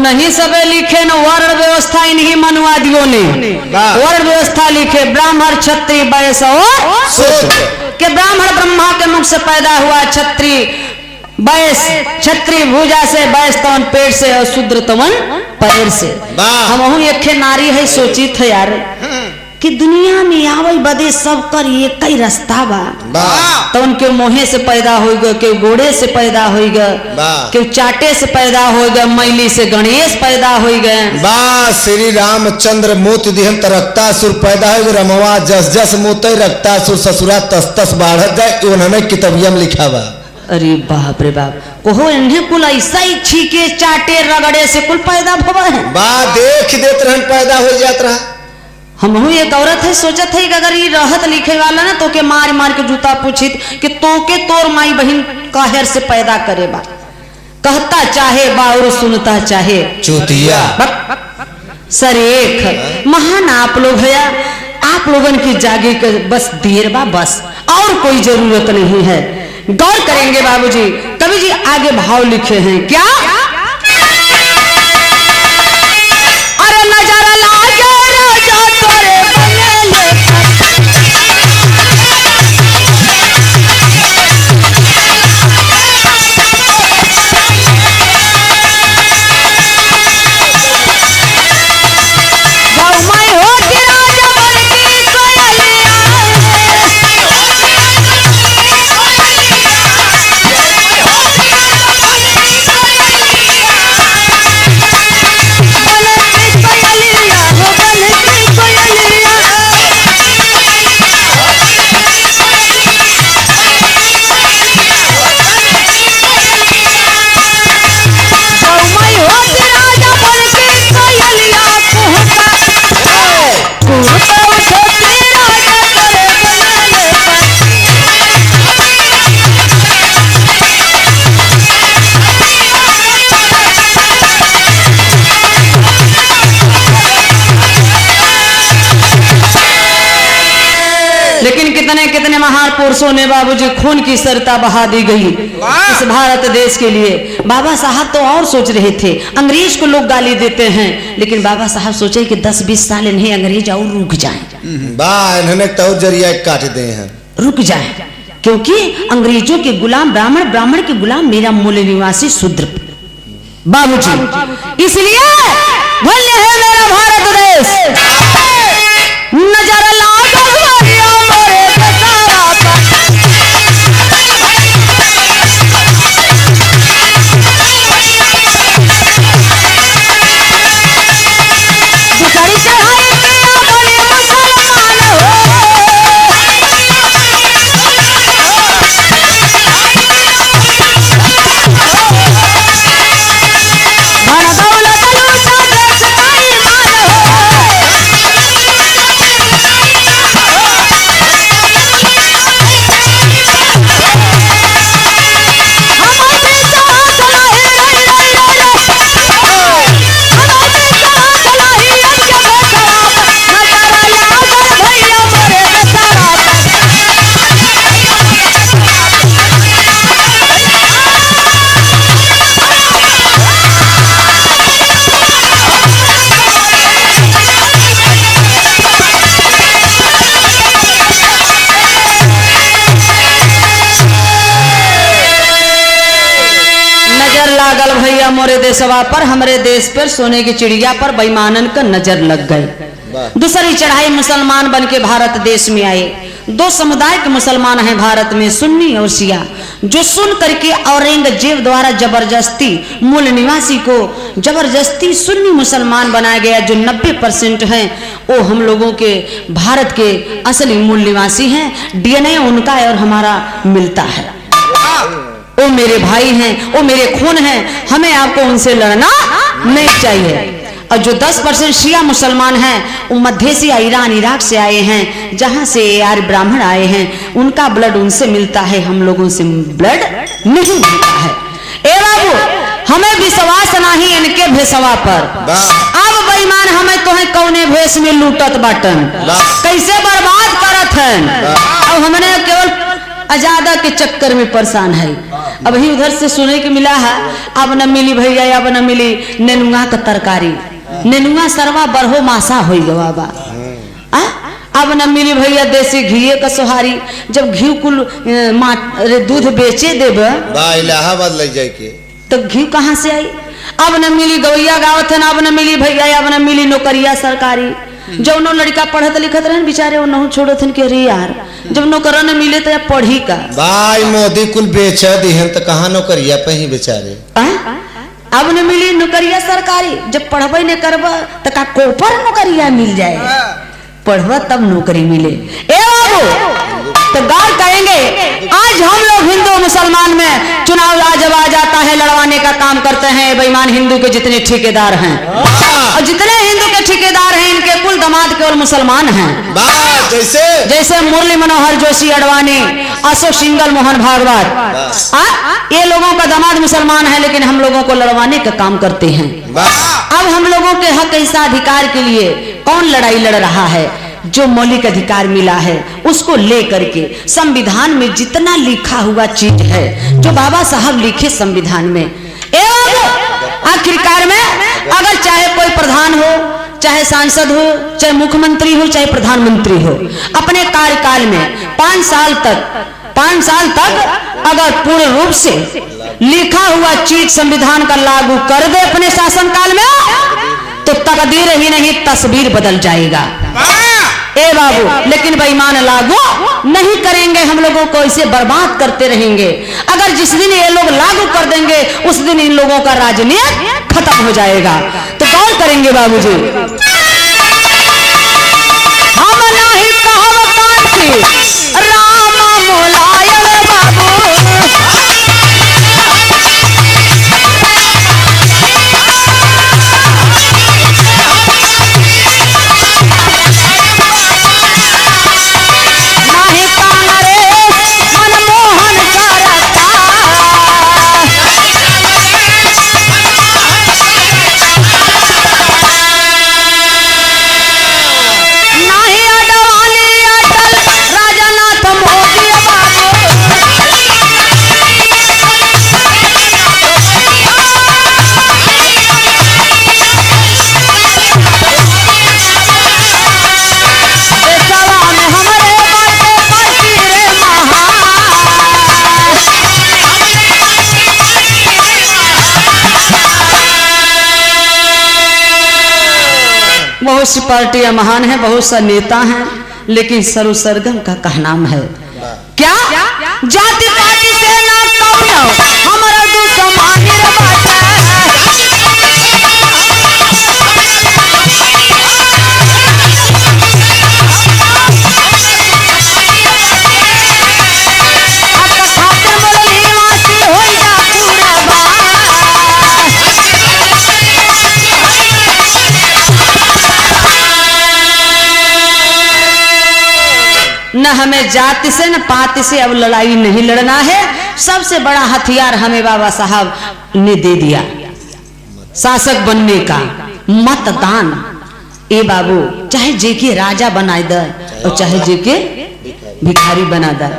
नहीं सबे लिखे न वर्ण व्यवस्था इन्हीं मनुवादियों ने वर्ण व्यवस्था लिखे ब्राह्मण क्षत्रिय वैश्य और शूद्र के ब्राह्मण ब्रह्मा के मुख से पैदा हुआ क्षत्रिय वैश्य क्षत्रिय भुजा से वैश्य तवन पेट से और शूद्र तवन पैर से हम एक नारी है सोचित है यार कि दुनिया में आवल बदे सब कर एक ही रास्ता बा तो उनके मोहे से पैदा होगा के घोड़े से पैदा होगा के चाटे से पैदा होगा मैली से गणेश पैदा होगा श्री रामचंद्र मोती दिहन रक्तासुर पैदा हो रमवा जस जस मोते रक्तासुर ससुरा तस तस बाढ़ जाए उन्होंने किताबिया में लिखा बा अरे बाप रे बाप कोहो इन्हें कुल ऐसा ही छीके चाटे रगड़े से कुल पैदा भवा है देख देत रहन पैदा हो जात रहा हम एक औरत है सोचत है कि अगर ये रहत लिखे वाला ना तो के मार मार के जूता पूछित कि तो के तोर माई बहन काहेर से पैदा करे बा कहता चाहे बा और सुनता चाहे चूतिया सर एक महान आप लोग है आप लोगन की जागे के बस देर बा बस और कोई जरूरत नहीं है गौर करेंगे बाबूजी कवि जी आगे भाव लिखे हैं क्या अरे नजारा लागे राजा तोरे बनेले गौ माई इतने महान पुरुषों ने बाबूजी खून की सरता बहा दी गई इस भारत देश के लिए। बाबा साहब तो और सोच रहे थे, अंग्रेज को लोग गाली देते हैं, लेकिन बाबा साहब सोचे कि 10-20 साल इन्हें अंग्रेज और रुक जाएं, इन्होंने तो जरिया काट दे हैं, रुक जाएं, क्योंकि अंग्रेजों के गुलाम ब्राह्मण, ब्राह्मण के गुलाम मेरा मूल निवासी शूद्र बाबूजी। इसलिए धन्य है मेरा भारत देश। नजर लागल भैया मोरे बेचारा दूसरी चढ़ाई किया बने मुसलमान हो। धन दौलत लूटा देश का ईमान हो। लागल भैया मोरे देशवा पर, हमरे देश पर सोने की चिड़िया पर बेईमानन का नजर लग गई। दूसरी चढ़ाई मुसलमान बन के भारत देश में आए। दो समुदाय के मुसलमान हैं भारत में, सुन्नी और शिया, जो सुन करके औरंगजेब द्वारा जबरदस्ती मूल निवासी को जबरदस्ती सुन्नी मुसलमान बनाया गया। जो 90% हैं वो हम लोगों के भारत के असली मूल निवासी हैं। डीएनए उनका और हमारा मिलता है। वो मेरे भाई हैं, वो मेरे खून हैं, हमें आपको उनसे लड़ना नहीं चाहिए। और जो 10% शिया मुसलमान हैं वो मध्य एशिया, ईरान, इराक से आए हैं, जहां से यार ब्राह्मण आए हैं, उनका ब्लड उनसे मिलता है, हम लोगों से ब्लड नहीं मिलता है। ए बाबू, हमें विश्वास नहीं इनके भेसवा पर। अब बेईमान हमें तो है कौने भेष में लूटत बाटन, कैसे बर्बाद करत हैं। अब हमने केवल आजादा के चक्कर में परेशान है। अब ही उधर से सुने के मिला है, अब न मिली भैया, अब न मिली नेनुआ का तरकारी, नेनुआ सरवा बरहो मासा हो गवा। अब न मिली भैया देसी घी का सोहारी। जब घी कुल दूध बेचे देब इलाहाबाद ले जाए के तो घी कहाँ से आई। अब न मिली गवैया गावत है, अब न मिली भैया, अब न मिली नौकरिया सरकारी। जब नो लड़का पढ़त लिखत रहे बेचारे वो नहु छोड़त के रे यार, जब नौकरा न मिले तो पढ़ी का भाई मोदी कुल बेच दिहन तो कहाँ नौकरिया पे ही बेचारे। अब न मिली नौकरिया सरकारी, जब पढ़बे न करब तो का कोपर नौकरिया मिल जाए, पढ़ब तब नौकरी मिले। ए बाबू, तो गौर करेंगे आज हम लोग हिंदू मुसलमान में चुनाव जब आ जाता है लड़वाने का काम करते हैं बेईमान हिंदू के जितने ठेकेदार हैं, और जितने हिंदू के ठेकेदार हैं इनके कुल दामाद केवल मुसलमान हैं। जैसे मुरली मनोहर जोशी अडवाणी, अशोक सिंगल, मोहन भागवत, ये लोगों का दामाद मुसलमान है, लेकिन हम लोगों को लड़वाने का काम करते हैं। अब हम लोगों के हक ऐसा अधिकार के लिए कौन लड़ाई लड़ रहा है? जो मौलिक अधिकार मिला है उसको लेकर के संविधान में जितना लिखा हुआ चीज है, जो बाबा साहब लिखे संविधान में, आखिरकार में अगर चाहे कोई प्रधान हो, चाहे सांसद हो, चाहे मुख्यमंत्री हो, चाहे प्रधानमंत्री हो, अपने कार्यकाल में 5 साल तक अगर पूर्ण रूप से लिखा हुआ चीज संविधान का लागू कर दे अपने शासनकाल में, तो तकदीर ही नहीं तस्वीर बदल जाएगा। ए बाबू, लेकिन बेईमान लागू नहीं करेंगे, हम लोगों को इसे बर्बाद करते रहेंगे। अगर जिस दिन ये लोग लागू कर देंगे उस दिन इन लोगों का राजनीति खत्म हो जाएगा। तो गौर करेंगे बाबूजी, हम नहीं कहब कांची राम मोलायल बाबू, बहुत सी पार्टियां महान हैं, बहुत सा नेता हैं, लेकिन सरो सरगम का कहनाम है क्या जाति पाति से ना कौनो हमारा दुश्मन रे बाटे। न हमें जाति से न पाति से अब लड़ाई नहीं लड़ना है। सबसे बड़ा हथियार हमें बाबा साहब ने दे दिया शासक बनने का, मतदान। ए बाबू चाहे जेके राजा बनाए दे और चाहे जेके भिखारी बना दे।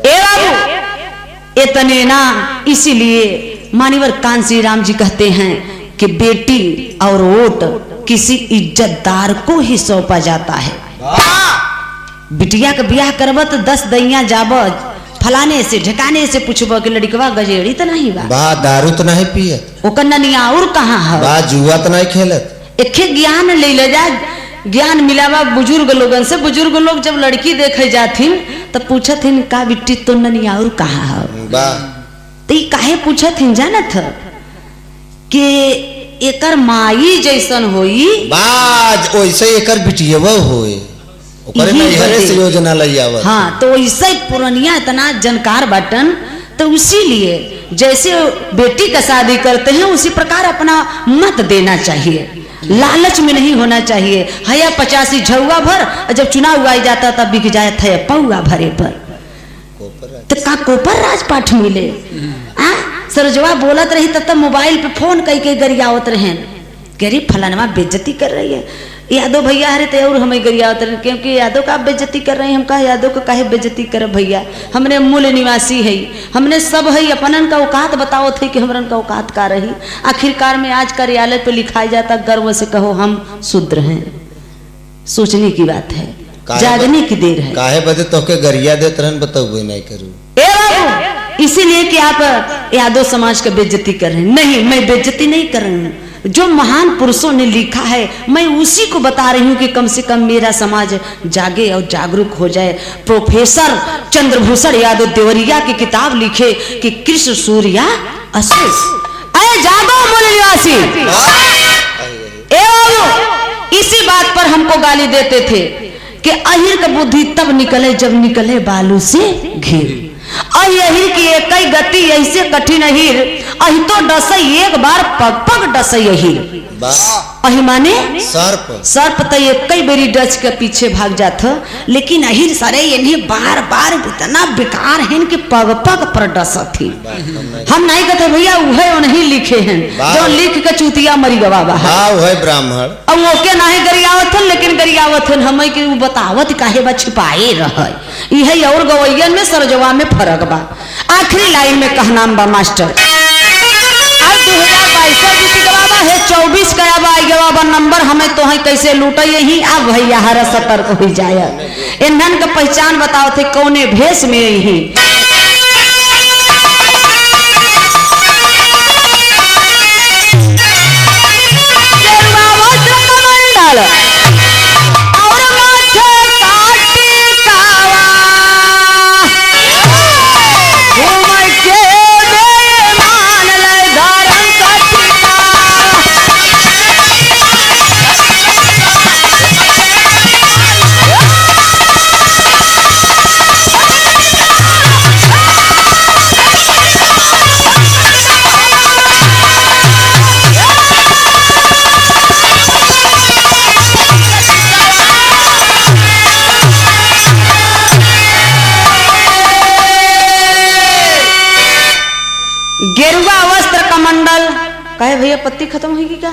ए बाबू इतने ना, इसीलिए मानिवर कांसी राम जी कहते हैं कि बेटी और वोट किसी इज्जतदार को ही सौंपा जाता है। बिटिया का ब्याह करब तो 10 दैया जाब फलाने से ढकाने से पूछब कि लड़कवा गजेड़ी तो नहीं बा, दारू तो नहीं पियत, ओकर ननिया और कहाँ है, जुआ तो नहीं खेलत। एक ज्ञान ले ले जा, ज्ञान मिलावा बुजुर्ग लोगन से। बुजुर्ग लोग जब लड़की देखे जाथिन तो पूछथिन का बिट्टी तो ननिया और कहाँ है, तो काहे पूछथिन जानत कि एकर माई जैसन होई बाज वैसे एकर बिटियवा होए, से योजना लैयावत। हाँ, तो वैसे पुरनिया इतना जानकार बाटन, तो इसीलिए जैसे बेटी का शादी करते हैं उसी प्रकार अपना मत देना चाहिए, लालच में नहीं होना चाहिए। हया 85 झुआ भर, जब चुनाव आई जाता तब बिक जाए थे पौआ भरे पर, तो का कोपर राजपाठ मिले। सरजवा बोलत रही तब मोबाइल पे फोन कई कई गरियावत रहे, कह रही फलानवा बेइज्जती कर रही है, यादव भैया हरे तो और हमें गरियावत रहे, क्योंकि यादव का बेइज्जती कर रहे हैं। हम कहा यादव का काहे बेइज्जती कर भैया, हमने मूल निवासी है, हमने सब है, अपनन का औकात बताओ थे कि हमरन का औकात का रही। आखिरकार में आज कार्यालय पे लिखाया जाता गर्व से कहो हम शूद्र हैं। सोचने की बात है, जागने की देर है। काहे बदे तो के गरिया देत रहन बताओ नहीं करूं, इसीलिए कि आप यादव समाज का बेइज्जती कर रहे हैं। नहीं, मैं बेइज्जती नहीं कर रही हूँ, जो महान पुरुषों ने लिखा है मैं उसी को बता रही हूँ कि कम से कम मेरा समाज जागे और जागरूक हो जाए। प्रोफेसर चंद्रभूषण यादव देवरिया की किताब लिखे कि कृष्ण सूर्या अशोक। अरे जागो मूल निवासी, इसी बात पर हमको गाली देते थे कि अहिर का बुद्धि तब निकले जब निकले बालू से घिर। अहिर की एक गति ऐसे कठिन अहिर, अहि तो डसई एक बार पग पग डसई अहिर। अहि माने सर्प, सर्प तो एक कई बेरी डच के पीछे भाग जात, लेकिन अहिर सारे इन्हें बार बार इतना बेकार है कि पग पग पर डसत थी। हम नहीं कहते भैया वह नहीं लिखे हैं जो लिख के चूतिया मरी गवा ब्राह्मण, अब वो के नहीं गरियावत हन, लेकिन गरियावत हन हमें कि बतावत काहे बा छिपाए रह। यही और गवैयन में सरजवा में फर्क बा। आखिरी लाइन में कहनाम बा मास्टर, 24 का नंबर हमें तो है कैसे लूटे यही। अब भैया हरा सतर्क हो जाए, ईंधन का पहचान बताओ थे कौने भेष में यही। कहे भैया पत्ती खत्म होगी क्या?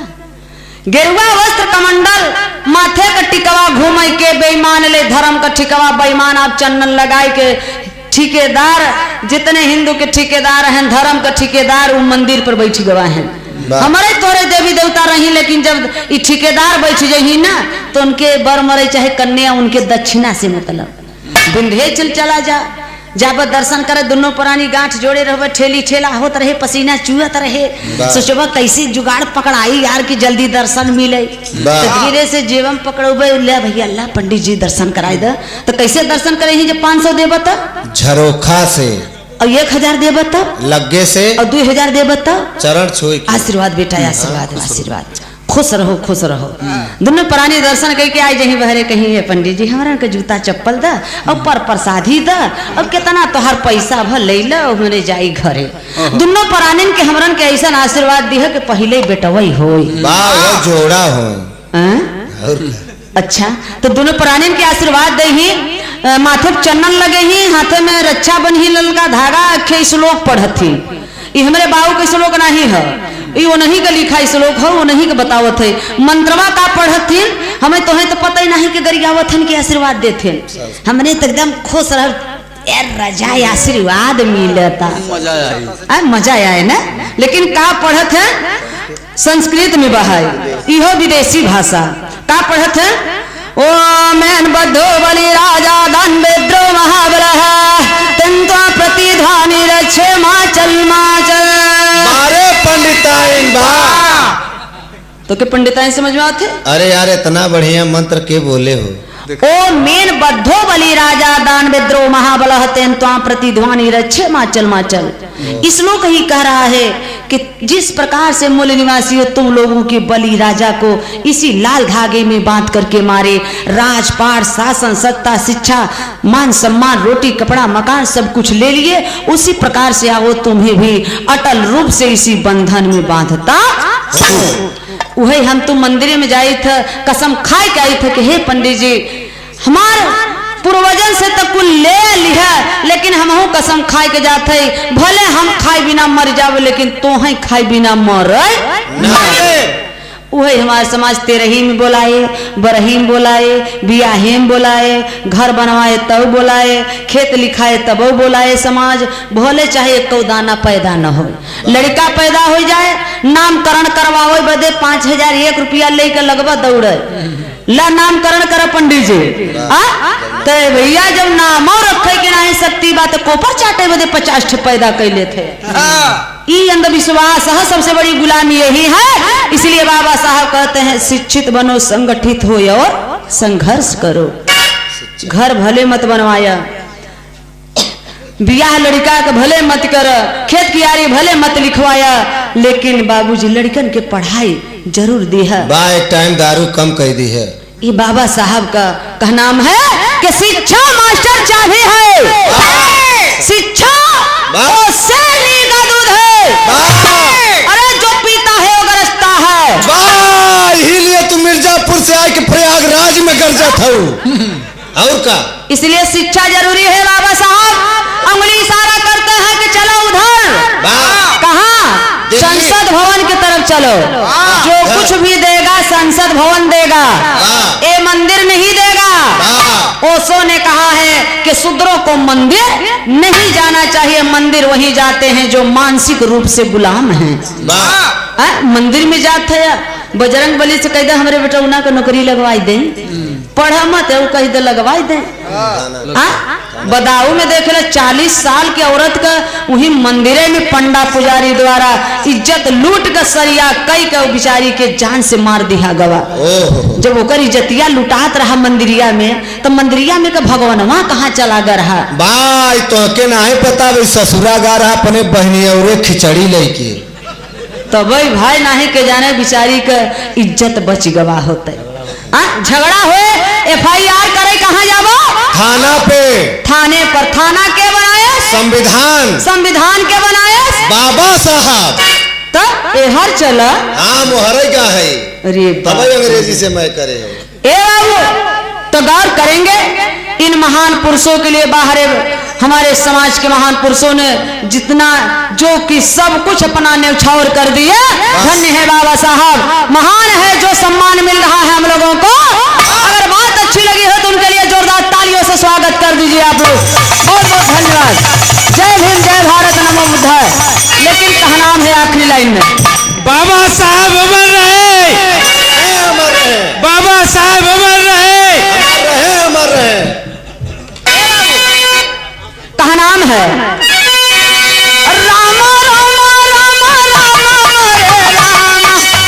गेरुआ वस्त्र कमंडल माथे का टिकवा घूम के बेईमान ले धर्म का ठिकवा बेईमान आप चंदन लगाए के ठेकेदार जितने हिंदू के ठेकेदार हैं धर्म का ठेकेदार वो मंदिर पर बैठ गवा हैं। हमारे तोरे देवी देवता रही लेकिन जब ये ठेकेदार बैठ जाही ना तो उनके बर मरे चाहे कन्या उनके दक्षिणा से मतलब विंध्याचल चला जा जब दर्शन करे दोनों पुरानी गांठ जोड़े रहे, ठेली ठेला होत रहे, पसीना चुहत रहे, सोचबा कैसे जुगाड़ पकड़ाई यार कि जल्दी दर्शन मिले। तो धीरे से जेवम पकड़ोबे, ले भैया अल्लाह पंडित जी दर्शन कराई दे। तो कैसे दर्शन करे ही जब 500 देबा तब झरोखा से, और 1000 देबा तब लग्गे से, और 2000 देबा तब चरण छुई के। आशीर्वाद बेटा, आशीर्वाद आशीर्वाद, खुश रहो खुश रहो। दोनों प्राणी दर्शन करके आई जही बहरे कहीं है पंडित जी हमारा के जूता चप्पल दा और पर प्रसादी दा और कितना तोहर पैसा भर ले ला और हमने जाई घरे। दोनों प्राणीन के हमरन के ऐसा आशीर्वाद दी है कि पहले बेटवई होई, वाह जोड़ा हो। अच्छा, तो दोनों प्राणीन के आशीर्वाद दे ही, माथे पे चंदन लगे ही, हाथे में रक्षा बन ही, ललका धागा अखे श्लोक पढ़ती। ये हमारे बाबू के श्लोक नहीं है, ये वो नहीं का लिखा श्लोक है, वो नहीं का बतावत है। मंत्रवा का पढ़थिन हमें तो है तो पता ही नहीं कि गरियावथन के आशीर्वाद देथे। हमने तो एकदम खुश रह रजा आशीर्वाद मिलता, मजा आए ना। लेकिन का पढ़त है संस्कृत में बहाय, इहो विदेशी भाषा का पढ़त है। ओ मैन बद्धो बलि राजा दान बेद्रो महाबलः तंत्वा प्रतिध्वनि रक्षे माचल माचल। अरे पंडिताइन बा, तो के पंडिताइन समझ में आते? अरे यार इतना बढ़िया मंत्र के बोले हो। ओ मेन बद्धो बलि राजा दान बेद्रो महाबलः तंत्वा प्रतिध्वनि रक्षे माचल माचल। इस श्लोक ही कह रहा है कि जिस प्रकार से मूल निवासियों तुम लोगों के बलि राजा को इसी लाल धागे में बांध करके मारे, राजपाट शासन सत्ता शिक्षा मान सम्मान रोटी कपड़ा मकान सब कुछ ले लिए, उसी प्रकार से आओ तुम्हें भी अटल रूप से इसी बंधन में बांधता। वही हम तुम मंदिर में जाए थे, कसम खाए के आई थे कि हे पंडित जी हमारे पूर्वजन से तो कुल ले लिया, लेकिन हम कसम खाए के जाते भले हम खाए बिना मर जावे लेकिन तो है खाए बिना मर। वही हमारे समाज तेरहीम बोलाए, बरहीम बोलाए, बियाहेम बोलाए, घर बनवाए तब बोलाए, खेत लिखाए तब बोलाए। समाज भले चाहे एक दाना पैदा न हो, लड़का पैदा हो जाए नामकरण करवाओ बदे 5000 1 रुपया लेके लगवा दौड़े ला नामकरण कर पंडित जी। तो भैया जब नामो रखे के नहीं सकती बात कोपर चाटे बदे 50 पैदा कैले थे। ये अंधविश्वास है, सबसे बड़ी गुलामी यही है। इसलिए बाबा साहब कहते हैं शिक्षित बनो, संगठित हो और संघर्ष करो। घर भले मत बनवाया, बियाह लड़का के भले मत कर, खेत कियारी भले मत लिखवाया, लेकिन बाबूजी लड़कन के पढ़ाई जरूर दी है। एक टाइम दारू कम कर दी है। ये बाबा साहब का नाम है कि शिक्षा मास्टर चाबी है, शिक्षा शेरनी का दूध है। अरे जो पीता है वो गरजता है। इसीलिए तुम मिर्जापुर से आके प्रयागराज में गरजा था और का। इसलिए शिक्षा जरूरी है। बाबा साहब उंगली इशारा करते हैं कि चलो उधर, कहाँ संसद भवन की तरफ चलो। जो कुछ भी देगा संसद भवन देगा, ये मंदिर नहीं देगा। ओशो ने कहा है कि शूद्रों को मंदिर नहीं जाना चाहिए, मंदिर वही जाते हैं जो मानसिक रूप से गुलाम हैं। मंदिर में जाते हैं, बजरंग बली से कह दे हमारे बेटा उना को नौकरी लगवाई दे, पढ़ा मत है वो कह दे लगवाई दे। बदाऊ में देख ले 40 साल की औरत का वही मंदिरे में पंडा पुजारी द्वारा इज्जत लूट कर सरिया कई का बिचारी के जान से मार दिया गवा। जब ओकर इज्जतिया लुटात रहा मंदिरिया में, तो मंदिरिया में का भगवानवा कहाँ चला गया रहा। भाई तो के नहीं पता भाई ससुरा गा रहा अपने बहनी और खिचड़ी लेके, तब भाई नहीं के जाने बिचारी का इज्जत बच गवा होते। झगड़ा हुए FIR करे कहाँ जाबो? थाना पे। थाने पर। थाना के बनाए? संविधान। संविधान के बनाए? बाबा साहब। तो हर चला। हाँ मोहरे का है। अरे तब अंग्रेजी से मैं करे ए बाबू तो गौर करेंगे इन महान पुरुषों के लिए। बाहर हमारे समाज के महान पुरुषों ने जितना जो कि सब कुछ अपना न्यौछावर कर दिया। धन्य है बाबा साहब, महान है जो सम्मान मिल रहा है हम लोगों को। अगर बात अच्छी लगी हो तो उनके लिए जोरदार तालियों से स्वागत कर दीजिए आप लोग। बहुत बहुत धन्यवाद। जय भीम, जय भारत, नमो बुद्धाय। लेकिन कहा नाम है आखिरी लाइन में बाबा साहब अमर रहे, बाबा साहब अमर रहे, अमर रहे। कहा नाम है रामा रामा रामा रामा रे रामा हमारा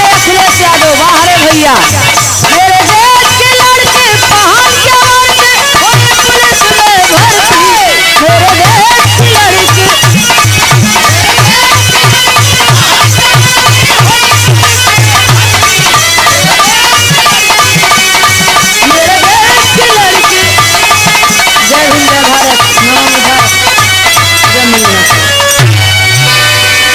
पंडित वेदन में लिखा भैया